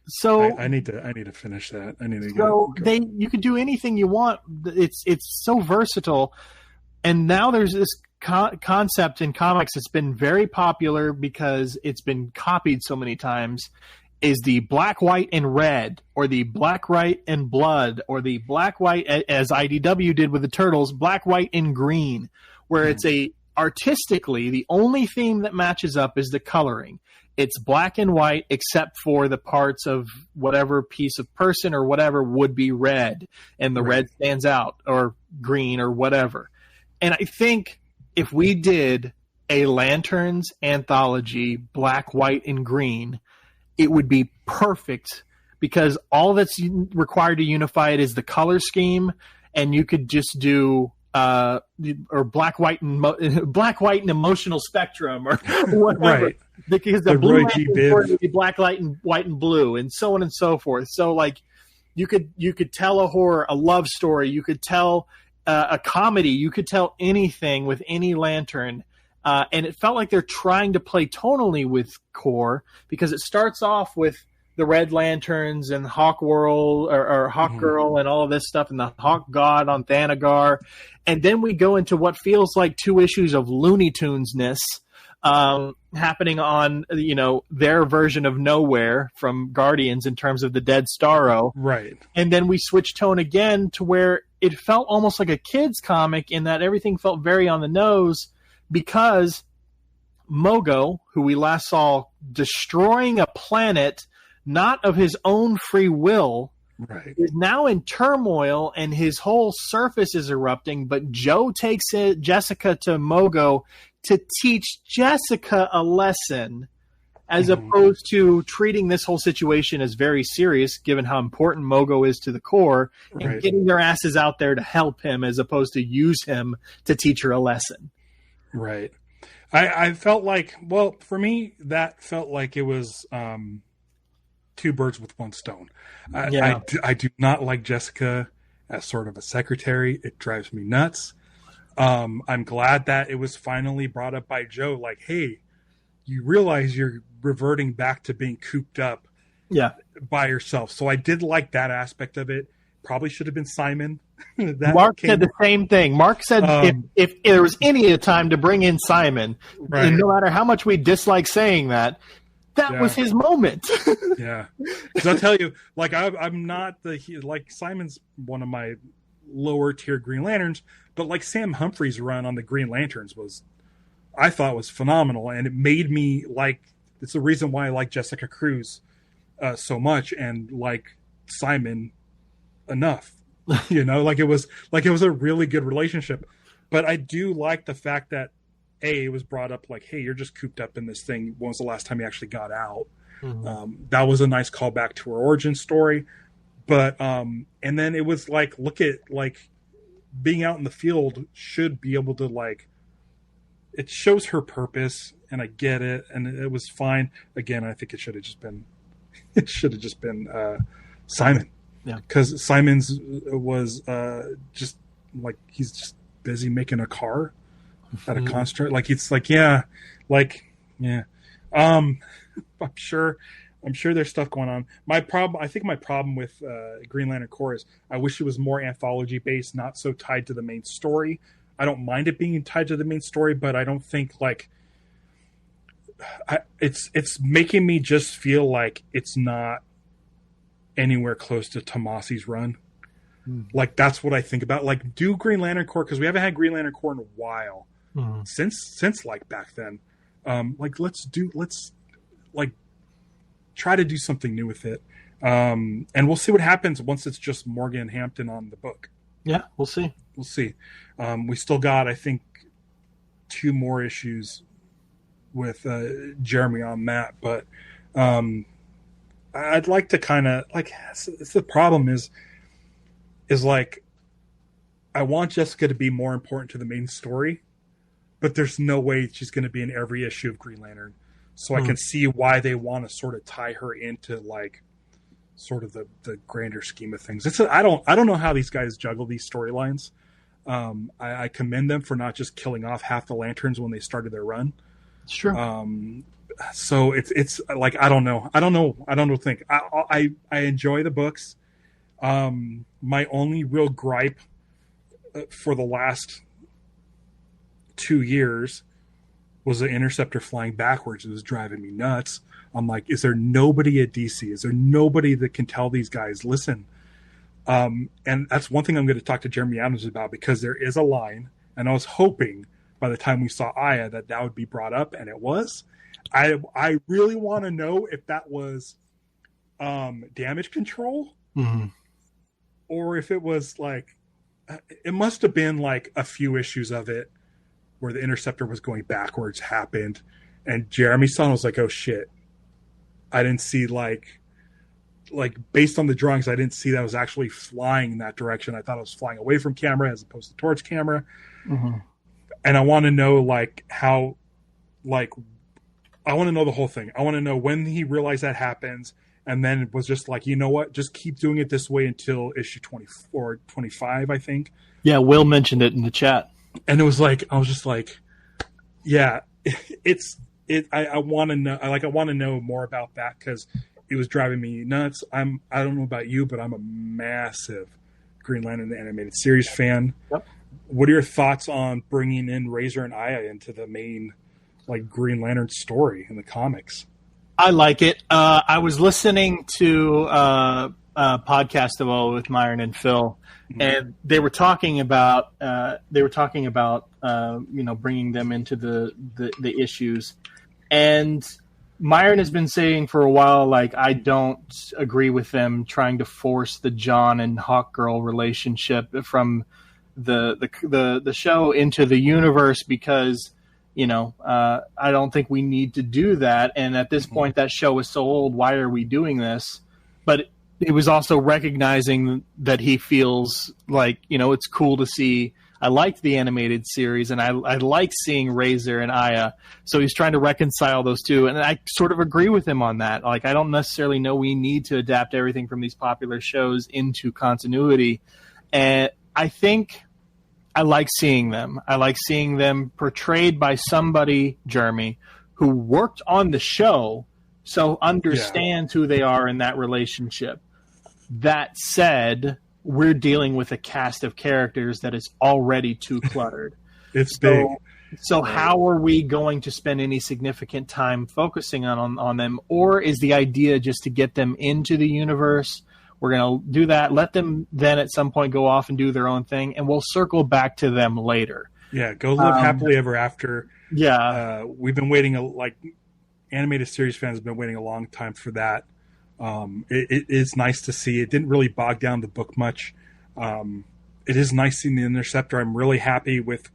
so I need to finish that. I need to go. You could do anything you want. It's so versatile, and now there's this concept in comics that's been very popular because it's been copied so many times. Is the black, white, and red, or the black, white, and blood, or the black, white, as IDW did with the Turtles, black, white, and green, where it's a artistically, the only theme that matches up is the coloring. It's black and white, except for the parts of whatever piece of person or whatever would be red, and the red stands out, or green, or whatever. And I think if we did a Lanterns anthology, black, white, and green, it would be perfect, because all that's required to unify it is the color scheme, and you could just do or black, white, and emotional spectrum, or whatever. Right. Because the blue would be black, light, and white and blue, and so on and so forth. So, like, you could tell a horror, a love story, you could tell a comedy, you could tell anything with any lantern. And it felt like they're trying to play tonally with Core, because it starts off with the Red Lanterns and Hawk World, or Hawk Girl, and all of this stuff, and the Hawk God on Thanagar. And then we go into what feels like 2 issues of Looney Tunes-ness happening on, their version of Nowhere from Guardians in terms of the Dead Starro. Right. And then we switch tone again to where it felt almost like a kid's comic, in that everything felt very on the nose, because Mogo, who we last saw destroying a planet not of his own free will, is now in turmoil, and his whole surface is erupting. But Joe takes Jessica to Mogo to teach Jessica a lesson, as opposed to treating this whole situation as very serious, given how important Mogo is to the Core, and getting their asses out there to help him, as opposed to use him to teach her a lesson. Right. I felt like, well, for me, that felt like it was 2 birds with 1 stone. I do not like Jessica as sort of a secretary. It drives me nuts. I'm glad that it was finally brought up by Joe, like, hey, you realize you're reverting back to being cooped up by yourself. So I did like that aspect of it. Probably should have been Simon. Mark said the same thing. Mark said if there was any time to bring in Simon, and no matter how much we dislike saying that was his moment. Yeah. Because I'll tell you, like, I'm not like, Simon's one of my lower tier Green Lanterns, but like Sam Humphrey's run on the Green Lanterns I thought was phenomenal, and it made me like, it's the reason why I like Jessica Cruz so much, and like Simon enough. Like it was a really good relationship. But I do like the fact that it was brought up, like, hey, you're just cooped up in this thing. When was the last time you actually got out? That was a nice callback to her origin story. But and then it was like, look at, like, being out in the field should be able to, like, it shows her purpose, and I get it, and it was fine. Again, I think it should have just been Simon. Yeah, because Simon's was just like, he's just busy making a car at a construct. Like, it's like, I'm sure there's stuff going on. I think my problem with Green Lantern Corps is I wish it was more anthology based, not so tied to the main story. I don't mind it being tied to the main story, but I don't think, like, it's making me just feel like it's not anywhere close to Tomasi's run. Like, that's what I think about. Like, do Green Lantern Corps, because we haven't had Green Lantern Corps in a while, since like back then. Like, let's try to do something new with it, and we'll see what happens once it's just Morgan Hampton on the book. Yeah, we'll see. We still got, I think, 2 more issues with Jeremy on that, but I'd like to kind of, like, the problem is like, I want Jessica to be more important to the main story, but there's no way she's going to be in every issue of Green Lantern. So I can see why they want to sort of tie her into, like, sort of the grander scheme of things. I don't know how these guys juggle these storylines. I commend them for not just killing off half the Lanterns when they started their run. Sure. So it's like, I don't know. I enjoy the books. My only real gripe for the last 2 years was the Interceptor flying backwards. It was driving me nuts. I'm like, is there nobody at DC? Is there nobody that can tell these guys, listen? And that's one thing I'm going to talk to Jeremy Adams about, because there is a line, and I was hoping by the time we saw Aya that would be brought up, and it was. I really want to know if that was damage control, or if it was like, it must have been like a few issues of it where the interceptor was going backwards happened, and Jeremy's son was like, oh shit, I didn't see like based on the drawings, I didn't see that I was actually flying in that direction. I thought I was flying away from camera as opposed to towards camera. And I want to know like how, like, I want to know the whole thing. I want to know when he realized that happens, and then it was just like, you know what, just keep doing it this way until issue 24, 25, I think. Yeah, Will mentioned it in the chat. And it was like, I was just like, yeah, I want to know, I want to know more about that, because it was driving me nuts. I don't know about you, but I'm a massive Green Lantern the Animated Series fan. Yep. What are your thoughts on bringing in Razor and Aya into the main like Green Lantern story in the comics? I like it. I was listening to a podcast with Myron and Phil, and they were talking about bringing them into the issues. And Myron has been saying for a while, like, I don't agree with them trying to force the John and Hawkgirl relationship from the show into the universe, because I don't think we need to do that. And at this point, that show is so old. Why are we doing this? But it was also recognizing that he feels like, it's cool to see. I liked the animated series, and I like seeing Razor and Aya. So he's trying to reconcile those two. And I sort of agree with him on that. Like, I don't necessarily know we need to adapt everything from these popular shows into continuity. And I think I like seeing them. I like seeing them portrayed by somebody, Jeremy, who worked on the show, so understands who they are in that relationship. That said, we're dealing with a cast of characters that is already too cluttered. It's big. So how are we going to spend any significant time focusing on them? Or is the idea just to get them into the universe? We're going to do that. Let them then at some point go off and do their own thing, and we'll circle back to them later. Yeah, go live happily ever after. Yeah. We've been waiting, animated series fans have been waiting a long time for that. It is nice to see. It didn't really bog down the book much. It is nice seeing the Interceptor. I'm really happy with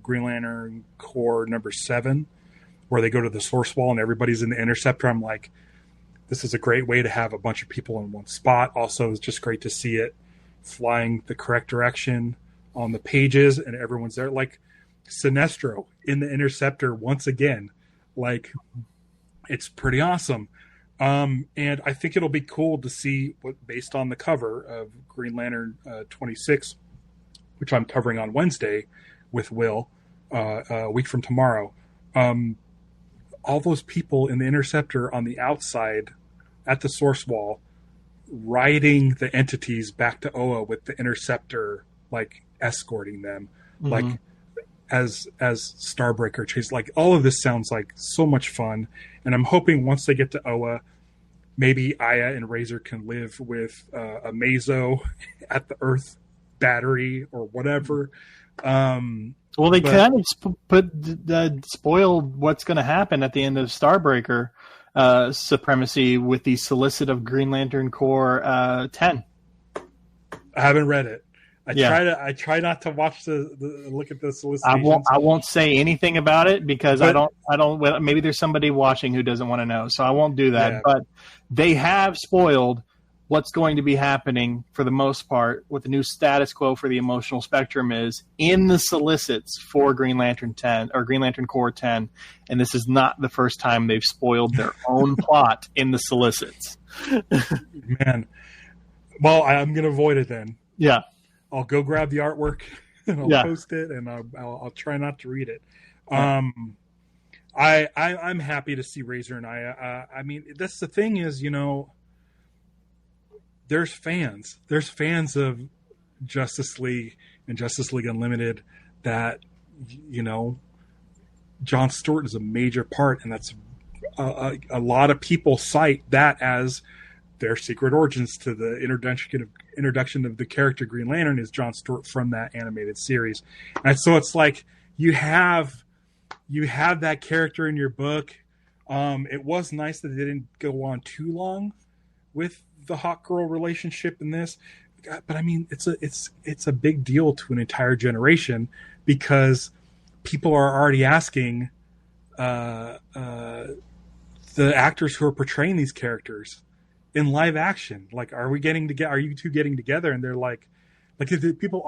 Green Lantern Corps number 7, where they go to the Source Wall and everybody's in the Interceptor. I'm like, this is a great way to have a bunch of people in one spot. Also, it's just great to see it flying the correct direction on the pages, and everyone's there. Like Sinestro in the Interceptor once again. Like, it's pretty awesome. And I think it'll be cool to see based on the cover of Green Lantern 26, which I'm covering on Wednesday with Will, a week from tomorrow. All those people in the Interceptor on the outside at the Source Wall riding the entities back to Oa with the Interceptor, like, escorting them, like as Starbreaker chase. Like, all of this sounds like so much fun, and I'm hoping once they get to Oa, maybe Aya and Razor can live with a Mazo at the Earth battery or whatever. Well, they kind of spoiled what's going to happen at the end of Starbreaker Supremacy with the solicit of Green Lantern Corps 10. I haven't read it. I try not to watch the look at the solicitations. I won't say anything about it because I don't. Maybe there's somebody watching who doesn't want to know, so I won't do that. Yeah. But they have spoiled what's going to be happening for the most part. What the new status quo for the emotional spectrum is in the solicits for Green Lantern 10 or Green Lantern Corps 10, and this is not the first time they've spoiled their own plot in the solicits. Man, well, I'm going to avoid it then. Yeah. I'll go grab the artwork and I'll post it, and I'll try not to read it. I'm happy to see Razor and Aya. I mean, that's the thing is, there's fans of Justice League and Justice League Unlimited that, John Stewart is a major part, and that's a lot of people cite that as their secret origins to the introduction of the character Green Lantern is John Stewart from that animated series. And so it's like, you have that character in your book. It was nice that they didn't go on too long with the hot girl relationship in this, but I mean, it's a big deal to an entire generation because people are already asking the actors who are portraying these characters in live action, like, are you two getting together? And they're like people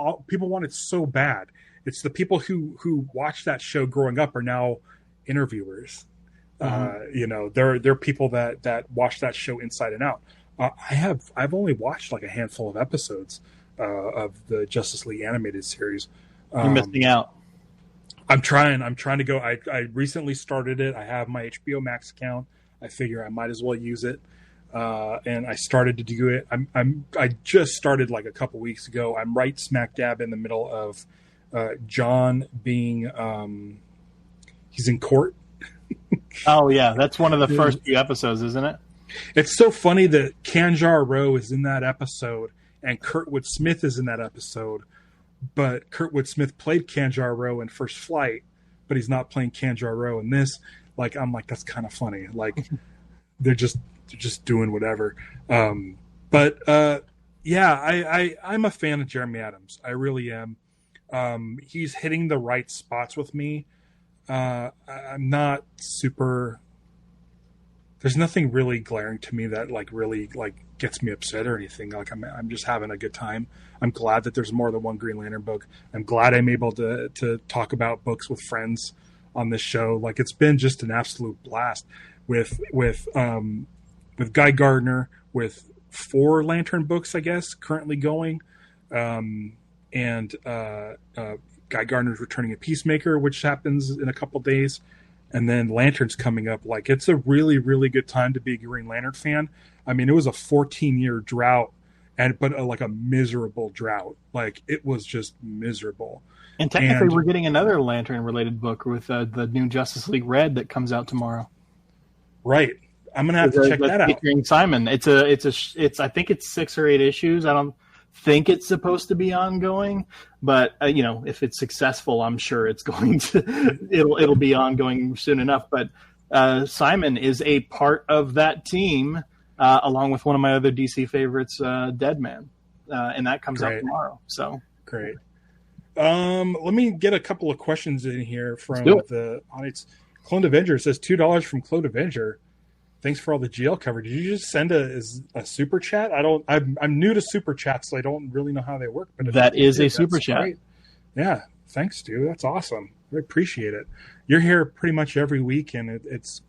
want it so bad. It's the people who watched that show growing up are now interviewers. They're people that watch that show inside and out. I've only watched like a handful of episodes of the Justice League animated series. You're missing out. I'm trying to go. I recently started it. I have my HBO Max account. I figure I might as well use it. And I started to do it. I just started like a couple weeks ago. I'm right smack dab in the middle of John being he's in court. Oh yeah, that's one of the first few episodes, isn't it? It's so funny that Kanjar Rowe is in that episode and Kurtwood Smith is in that episode, but Kurtwood Smith played Kanjar Rowe in First Flight, but he's not playing Kanjar Rowe in this. Like, I'm like, that's kind of funny. Like, they're just doing whatever. I'm a fan of Jeremy Adams. I really am. He's hitting the right spots with me. I'm not super. There's nothing really glaring to me that like really like gets me upset or anything. Like I'm just having a good time. I'm glad that there's more than one Green Lantern book. I'm glad I'm able to talk about books with friends on this show. Like, it's been just an absolute blast with Guy Gardner, with 4 Lantern books, I guess, currently going. And Guy Gardner's returning a Peacemaker, which happens in a couple days. And then Lantern's coming up. Like, it's a really, really good time to be a Green Lantern fan. I mean, it was a 14-year drought, but a miserable drought. Like, it was just miserable. And technically, we're getting another Lantern-related book with the new Justice League Red that comes out tomorrow. Right. I'm gonna have to check that out. Featuring Simon. It's I think it's 6 or 8 issues. I don't think it's supposed to be ongoing, but if it's successful, I'm sure it's going to. It'll be ongoing soon enough. But Simon is a part of that team, along with one of my other DC favorites, Deadman, and that comes out tomorrow. So great. Let me get a couple of questions in here from the audience. Clone Avenger says $2 from Clone Avenger. Thanks for all the GL coverage. Did you just send a super chat? I'm new to super chats, so I don't really know how they work. But that is a super chat. Great. Yeah, thanks, dude. That's awesome. I appreciate it. You're here pretty much every week, and it's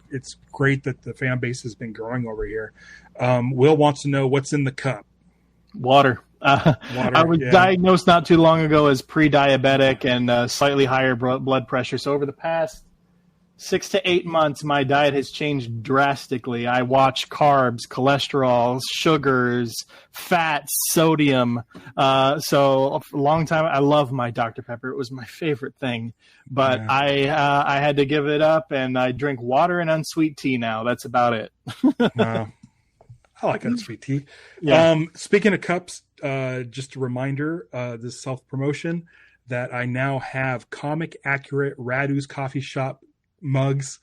great that the fan base has been growing over here. Will wants to know what's in the cup. Water. I was diagnosed not too long ago as pre-diabetic and slightly higher blood pressure. So over the past 6 to 8 months, my diet has changed drastically. I watch carbs, cholesterol, sugars, fats, sodium. So a long time, I love my Dr. Pepper. It was my favorite thing. But I had to give it up, and I drink water and unsweet tea now. That's about it. I like unsweet tea. Yeah. Speaking of cups, just a reminder, this self-promotion, that I now have comic accurate Radu's Coffee Shop mugs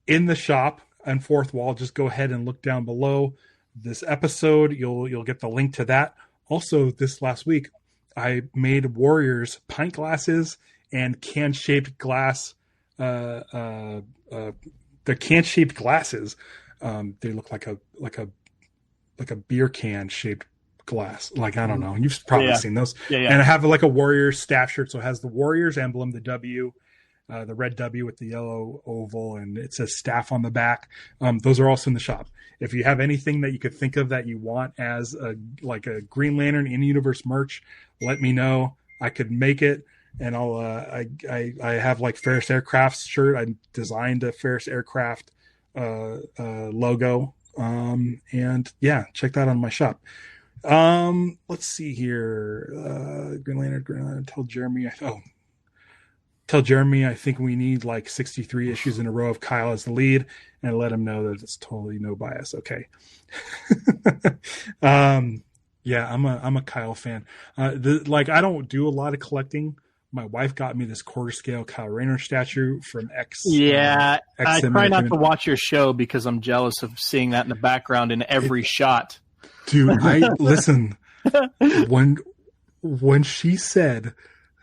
in the shop and fourth wall. Just go ahead and look down below this episode. You'll get the link to that. Also, this last week, I made Warriors pint glasses and can-shaped glass. They're can-shaped glasses. They look like a beer can shaped glass. Like, I don't know. You've probably seen those. Yeah. And I have like a Warriors staff shirt. So it has the Warriors emblem, the W, the red W with the yellow oval, and it says staff on the back. Those are also in the shop. If you have anything that you could think of that you want as a Green Lantern in-universe merch, let me know. I could make it. And I'll I have like Ferris Aircraft's shirt. I designed a Ferris Aircraft logo. And yeah, check that out on my shop. Let's see here. Green Lantern, tell Jeremy I think we need like 63 issues in a row of Kyle as the lead, and let him know that it's totally no bias. Okay. Yeah, I'm a Kyle fan. I don't do a lot of collecting, My wife got me this quarter scale Kyle Rayner statue from X. Yeah, I try not to Entertainment. watch your show because I'm jealous of seeing that in the background in every shot. Dude, listen. When she said,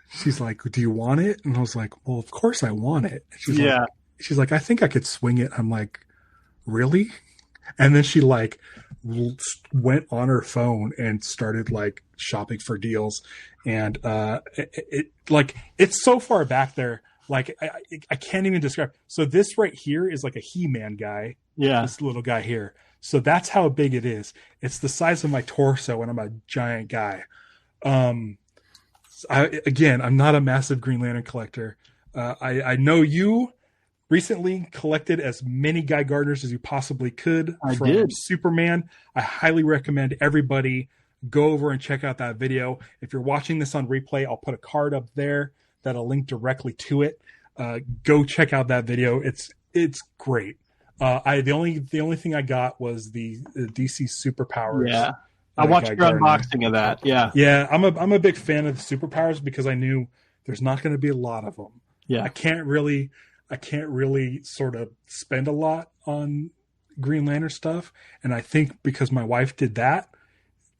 she's like, "Do you want it?" And I was like, "Well, of course I want it." She's like, "I think I could swing it." I'm like, "Really?" And then she like went on her phone and started like shopping for deals, and it's so far back there, like I can't even describe. So this right here is like a He-Man guy. Yeah, this little guy here. So that's how big it is. It's the size of my torso, and I'm a giant guy. I'm not a massive Green Lantern collector. I know you recently collected as many Guy Gardners as you possibly could from Superman. I highly recommend everybody go over and check out that video. If you're watching this on replay, I'll put a card up there that'll link directly to it. Go check out that video. It's great. The only thing I got was the DC Superpowers. Yeah, I watched your unboxing of that. Yeah. I'm a big fan of the Superpowers because I knew there's not going to be a lot of them. Yeah, I can't really sort of spend a lot on Green Lantern stuff, and I think because my wife did that,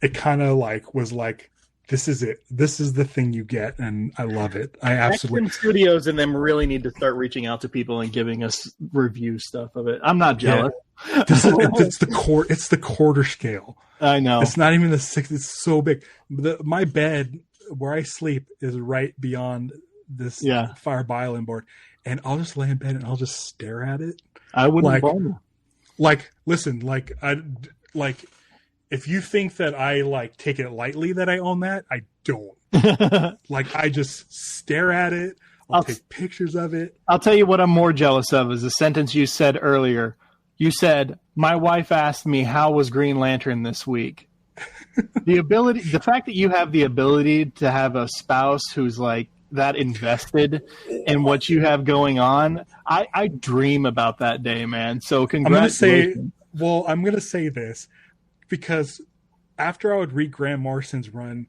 it kind of like was like, this is it. This is the thing you get, and I love it. I absolutely. Action Studios and them really need to start reaching out to people and giving us review stuff of it. I'm not jealous. Yeah. It's the quarter scale. I know. It's not even the 6. It's so big. My bed where I sleep is right beyond this Fire Island board, and I'll just lay in bed and I'll just stare at it. I wouldn't blame you. Like, listen, if you think that I like take it lightly that I own that, I don't. Like, I just stare at it. I'll take pictures of it. I'll tell you what I'm more jealous of is the sentence you said earlier. You said, "My wife asked me how was Green Lantern this week." The fact that you have the ability to have a spouse who's like that invested in what you have going on, I dream about that day, man. So congratulations. I'm going to say this. Because after I would read Grant Morrison's run,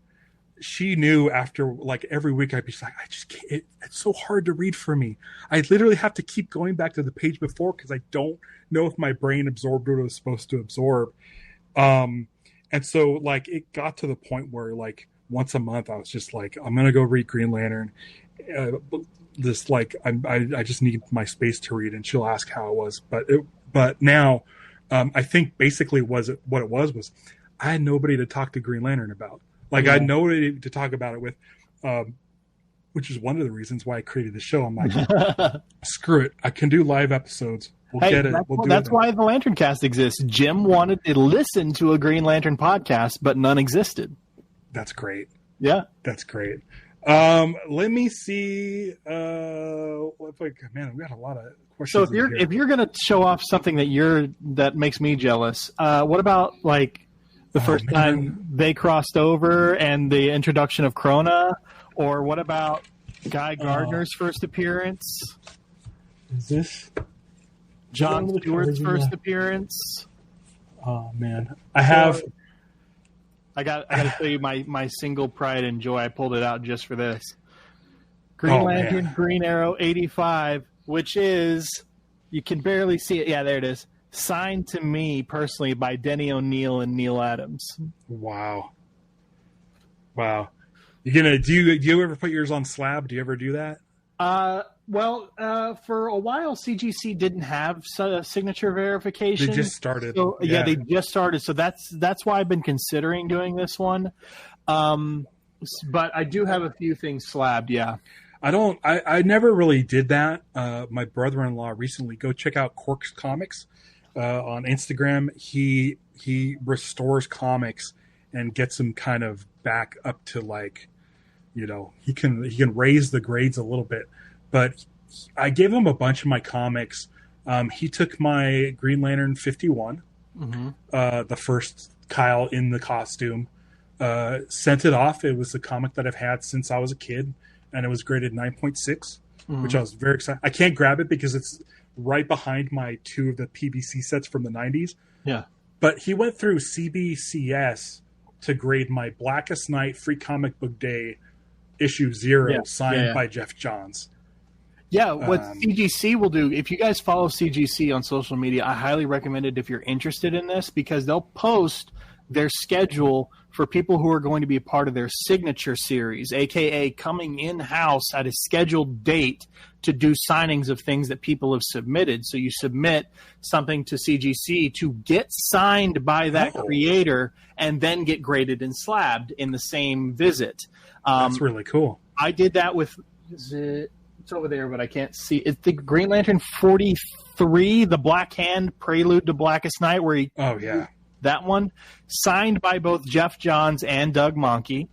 she knew after like every week I'd be like, I just can't. It's so hard to read for me. I literally have to keep going back to the page before because I don't know if my brain absorbed what it was supposed to absorb. And so like it got to the point where like once a month I was just like, I'm gonna go read Green Lantern. I just need my space to read, and she'll ask how it was. But now. I think basically what it was I had nobody to talk to Green Lantern about. Like I had nobody to talk about it with, which is one of the reasons why I created the show. I'm like, screw it. I can do live episodes. We'll get it. That's why the LanternCast exists. Jim wanted to listen to a Green Lantern podcast, but none existed. That's great. Yeah. That's great. Let me see. Man, we got a lot of questions. So if you're gonna show off something that makes me jealous, what about like the first time they crossed over and the introduction of Krona, or what about Guy Gardner's first appearance? Is this John Stewart's first appearance? Oh man, I have. I got to show you my single pride and joy. I pulled it out just for this. Green Lantern, man. Green Arrow 85, which is, you can barely see it. Yeah, there it is. Signed to me personally by Denny O'Neil and Neil Adams. Wow. Do you ever put yours on slab? Do you ever do that? For a while, CGC didn't have signature verification. They just started. So, yeah, they just started. So that's why I've been considering doing this one. But I do have a few things slabbed, yeah. I never really did that. My brother-in-law recently, go check out Cork's Comics on Instagram. He restores comics and gets them kind of back up to like, he can raise the grades a little bit. But I gave him a bunch of my comics. He took my Green Lantern 51, the first Kyle in the costume, sent it off. It was a comic that I've had since I was a kid, and it was graded 9.6, which I was very excited. I can't grab it because it's right behind my two of the PBC sets from the 90s. Yeah. But he went through CBCS to grade my Blackest Night Free Comic Book Day issue 0 signed by Jeff Johns. Yeah, what CGC will do, if you guys follow CGC on social media, I highly recommend it if you're interested in this, because they'll post their schedule for people who are going to be a part of their signature series, a.k.a. coming in-house at a scheduled date to do signings of things that people have submitted. So you submit something to CGC to get signed by that creator and then get graded and slabbed in the same visit. That's really cool. I did that with... It's over there, but I can't see. It's the Green Lantern 43, the Black Hand, Prelude to Blackest Night, where he... Oh, yeah. That one, signed by both Jeff Johns and Doug Monkey.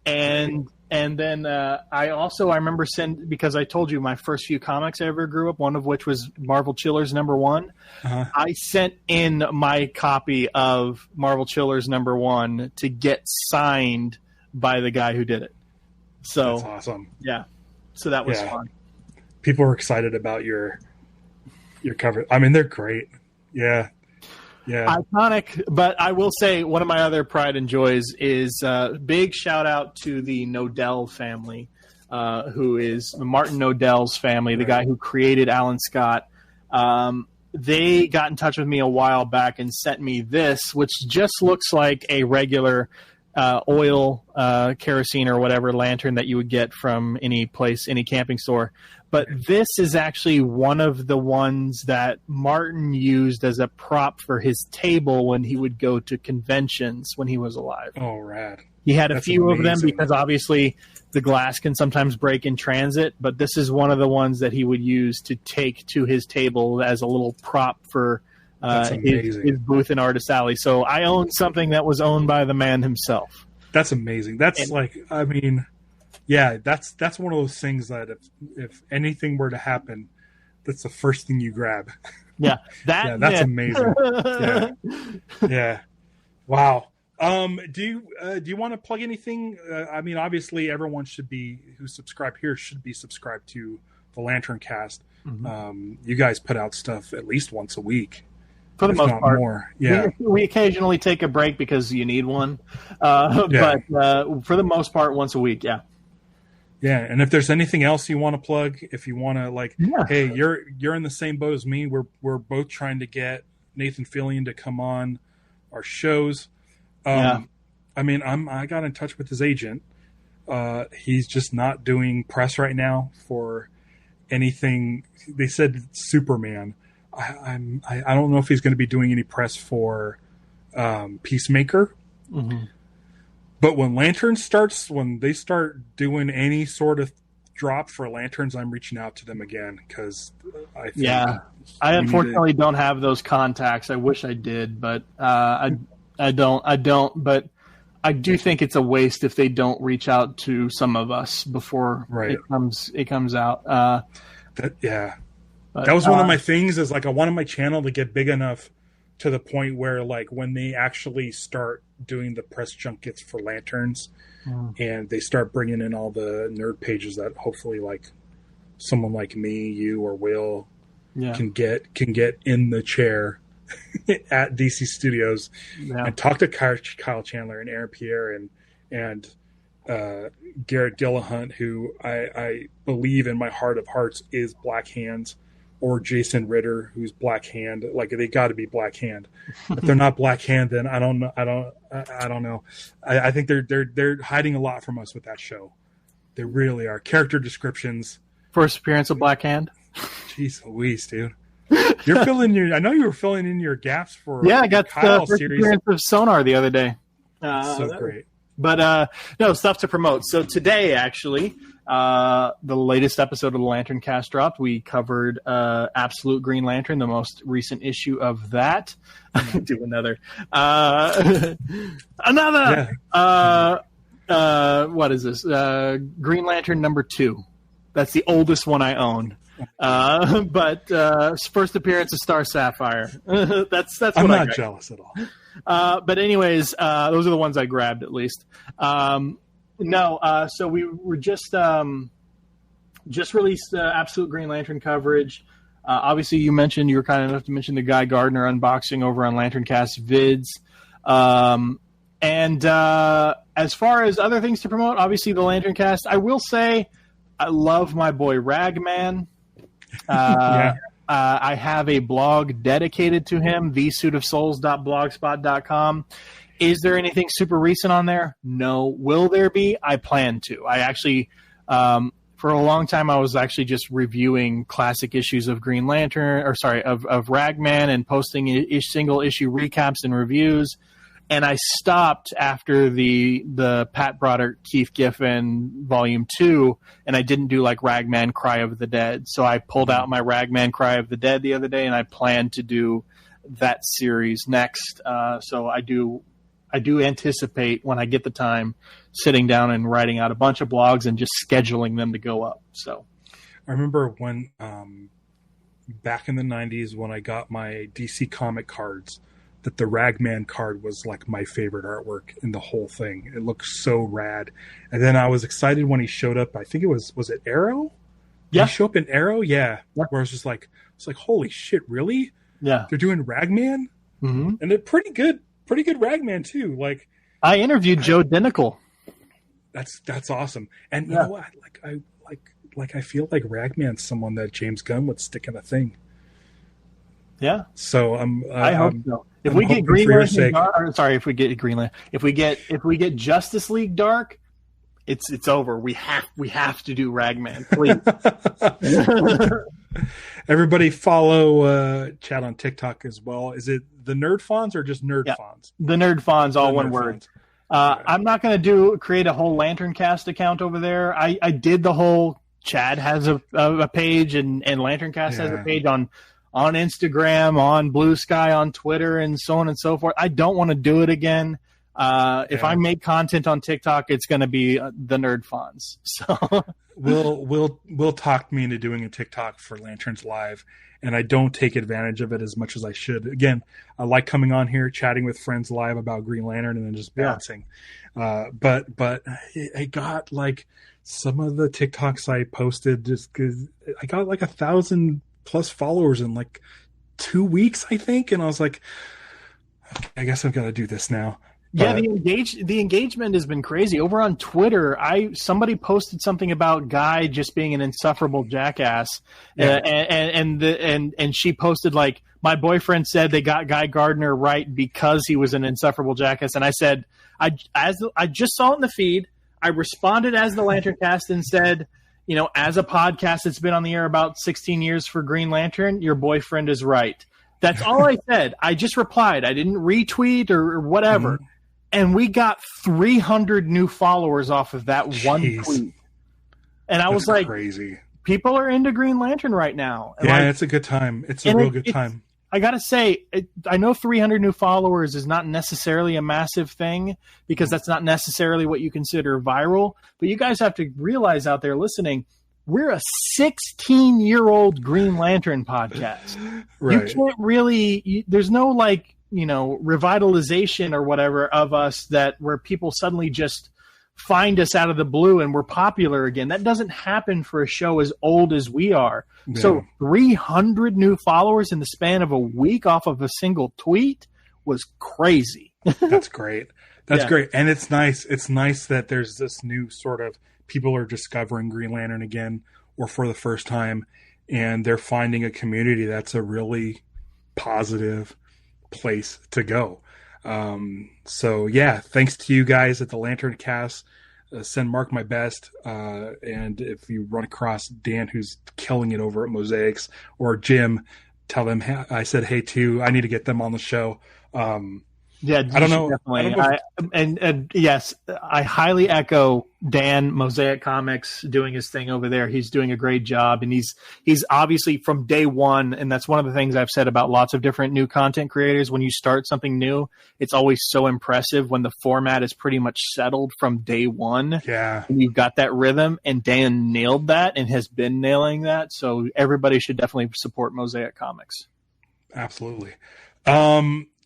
And then I remember because I told you my first few comics I ever grew up, one of which was Marvel Chillers #1. I sent in my copy of Marvel Chillers #1 to get signed by the guy who did it. So that's awesome. Yeah. So that was fun. People are excited about your cover. I mean, they're great. Yeah. Yeah. Iconic, but I will say one of my other pride and joys is big shout out to the Nodell family, who is Martin Nodell's family, the guy who created Alan Scott. They got in touch with me a while back and sent me this, which just looks like a regular oil, kerosene or whatever lantern that you would get from any place, any camping store. But this is actually one of the ones that Martin used as a prop for his table when he would go to conventions when he was alive. Oh, rad. He had a few of them because obviously the glass can sometimes break in transit, but this is one of the ones that he would use to take to his table as a little prop for his booth in Artist Alley. So I own something that was owned by the man himself. That's amazing. That's that's one of those things that if anything were to happen, that's the first thing you grab. Yeah, that's amazing. Yeah. Wow. Do you want to plug anything? I mean, obviously, everyone who subscribe here should be subscribed to the LanternCast. Mm-hmm. You guys put out stuff at least once a week. For the most part, more. Yeah. We occasionally take a break because you need one, but for the most part, once a week. Yeah. Yeah, and if there's anything else you want to plug, if you want to hey, you're in the same boat as me. We're both trying to get Nathan Fillion to come on our shows. I mean, I got in touch with his agent. He's just not doing press right now for anything. They said Superman. I don't know if he's going to be doing any press for Peacemaker. Mm-hmm. But when when they start doing any sort of drop for Lanterns, I'm reaching out to them again because I think I unfortunately don't have those contacts. I wish I did, but I don't. But I do think it's a waste if they don't reach out to some of us before it comes out. That was one of my things. Is I wanted my channel to get big enough to the point where when they actually start doing the press junkets for Lanterns and they start bringing in all the nerd pages that hopefully someone like me, you, or Will can get in the chair at DC Studios and talk to Kyle Chandler and Aaron Pierre and Garrett Dillahunt, who I believe in my heart of hearts is Black Hands, or Jason Ritter, who's Black Hand. They got to be Black Hand. If they're not Black Hand, then I don't know. I don't know. I think they're hiding a lot from us with that show. They really are. Character descriptions. First appearance of Black Hand. Jeez Louise, dude. You're filling I know you were filling in your gaps for I got the first series. Appearance of Sonar the other day. Great. But no, stuff to promote. So today, actually, the latest episode of the LanternCast dropped. We covered Absolute Green Lantern, the most recent issue of that. Do another. What is this? Green Lantern #2. That's the oldest one I own. But first appearance of Star Sapphire. That's what I'm not jealous at all. But anyways, those are the ones I grabbed at least. So we were just released Absolute Green Lantern coverage. Obviously, you were kind enough to mention the Guy Gardner unboxing over on LanternCast Vids. as far as other things to promote, obviously the LanternCast. I will say I love my boy Ragman. Yeah. I have a blog dedicated to him, thesuitofsouls.blogspot.com. Is there anything super recent on there? No. Will there be? I plan to. I actually, for a long time, I was actually just reviewing classic issues of Green Lantern, of Ragman, and posting single issue recaps and reviews. And I stopped after the Pat Broderick, Keith Giffen Volume 2, and I didn't do like Ragman Cry of the Dead. So I pulled out my Ragman Cry of the Dead the other day, and I plan to do that series next. So I do anticipate, when I get the time, sitting down and writing out a bunch of blogs and just scheduling them to go up. So I remember when back in the 90s when I got my DC comic cards, that the Ragman card was like my favorite artwork in the whole thing. It looked so rad. And then I was excited when he showed up. I think it was it Arrow? Yeah. Did he show up in Arrow? Yeah. Where I was just like, holy shit, really? Yeah. They're doing Ragman? Mm-hmm. And they're pretty good Ragman too. Like, I interviewed Joe Dinical. That's awesome. And you know what? I feel like Ragman's someone that James Gunn would stick in a thing. Yeah. So I hope so. If we get Green Lantern Dark, if we get Green Lantern, if we get Justice League Dark, it's over. We have to do Ragman, please. Everybody follow Chad on TikTok as well. Is it the Nerd Fonz or just Nerd Fonz? The Nerd Fonz, all one word. I'm not going to create a whole LanternCast account over there. I did the whole Chad has a page and LanternCast has a page on Instagram, on Blue Sky, on Twitter, and so on and so forth. I don't want to do it again. If I make content on TikTok, it's going to be the Nerd Fonz. So we'll talk me into doing a TikTok for Lanterns Live, and I don't take advantage of it as much as I should. Again, I like coming on here, chatting with friends live about Green Lantern, and then just bouncing. But I got like some of the TikToks I posted just because I got like 1,000+ followers in like 2 weeks, I think, and I was like, okay, I guess I've got to do this now. Yeah, the engagement has been crazy. Over on Twitter, somebody posted something about Guy just being an insufferable jackass, and she posted like, my boyfriend said they got Guy Gardner right because he was an insufferable jackass, and I said, I just saw it in the feed. I responded as the LanternCast and said, you know, as a podcast that's been on the air about 16 years for Green Lantern, your boyfriend is right. That's all I said. I just replied. I didn't retweet or whatever. Mm-hmm. And we got 300 new followers off of that one tweet. And I was like, crazy. People are into Green Lantern right now. And it's a good time. It's a real good time. I got to say, I know 300 new followers is not necessarily a massive thing because that's not necessarily what you consider viral. But you guys have to realize out there listening, we're a 16-year-old Green Lantern podcast. Right. You can't really, there's no like, you know, revitalization or whatever of us where people suddenly just find us out of the blue and we're popular again. That doesn't happen for a show as old as we are. Yeah. So 300 new followers in the span of a week off of a single tweet was crazy. That's great. That's great. And it's nice. It's nice that there's this new sort of people are discovering Green Lantern again or for the first time, and they're finding a community that's a really positive place to go. So yeah, thanks to you guys at the LanternCast. Send Mark my best, and if you run across Dan who's killing it over at Mosaics or Jim, tell them I said hey too. I need to get them on the show. Yeah, I don't know. Definitely. And yes, I highly echo Dan, Mosaic Comics, doing his thing over there. He's doing a great job, and he's obviously from day one, and that's one of the things I've said about lots of different new content creators. When you start something new, it's always so impressive when the format is pretty much settled from day one. Yeah. And you've got that rhythm, and Dan nailed that and has been nailing that. So everybody should definitely support Mosaic Comics. Absolutely.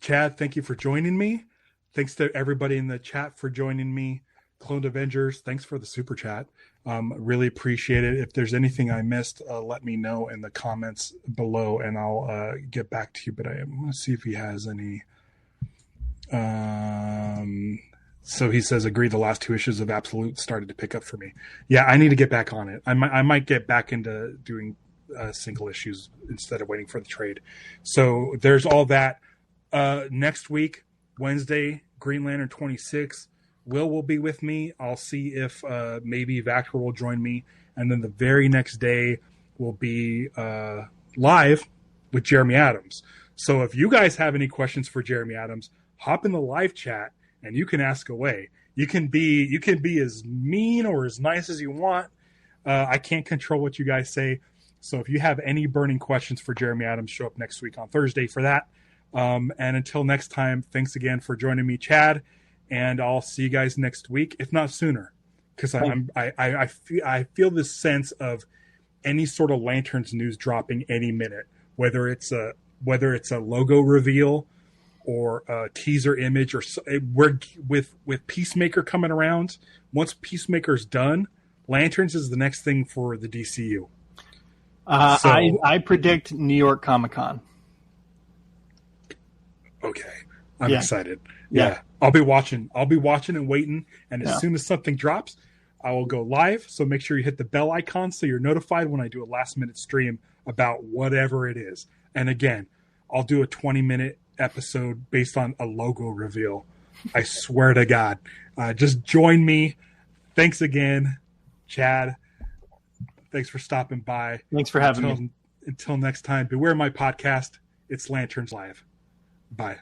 Chad, thank you for joining me. Thanks to everybody in the chat for joining me. Cloned Avengers, thanks for the super chat. Really appreciate it. If there's anything I missed, let me know in the comments below, and I'll get back to you. But I'm going to see if he has any. So he says, agree. The last 2 issues of Absolute started to pick up for me. Yeah, I need to get back on it. I might get back into doing single issues instead of waiting for the trade. So there's all that. Next week, Wednesday, Green Lantern 26. Will be with me. I'll see if maybe Vactor will join me. And then the very next day will be live with Jeremy Adams. So if you guys have any questions for Jeremy Adams, hop in the live chat and you can ask away. You can be as mean or as nice as you want. I can't control what you guys say. So if you have any burning questions for Jeremy Adams, show up next week on Thursday for that. And until next time, thanks again for joining me, Chad. And I'll see you guys next week, if not sooner, because I feel this sense of any sort of Lanterns news dropping any minute, whether it's a logo reveal or a teaser image, or we're with Peacemaker coming around. Once Peacemaker's done, Lanterns is the next thing for the DCU. I predict New York Comic-Con. Okay, I'm excited. Yeah, I'll be watching and waiting, and as soon as something drops, I will go live. So make sure you hit the bell icon so you're notified when I do a last-minute stream about whatever it is. And again, I'll do a 20-minute episode based on a logo reveal. I swear to God. Just join me. Thanks again, Chad. Thanks for stopping by. Thanks for having me. Until next time, beware my podcast. It's Lanterns Live. Bye.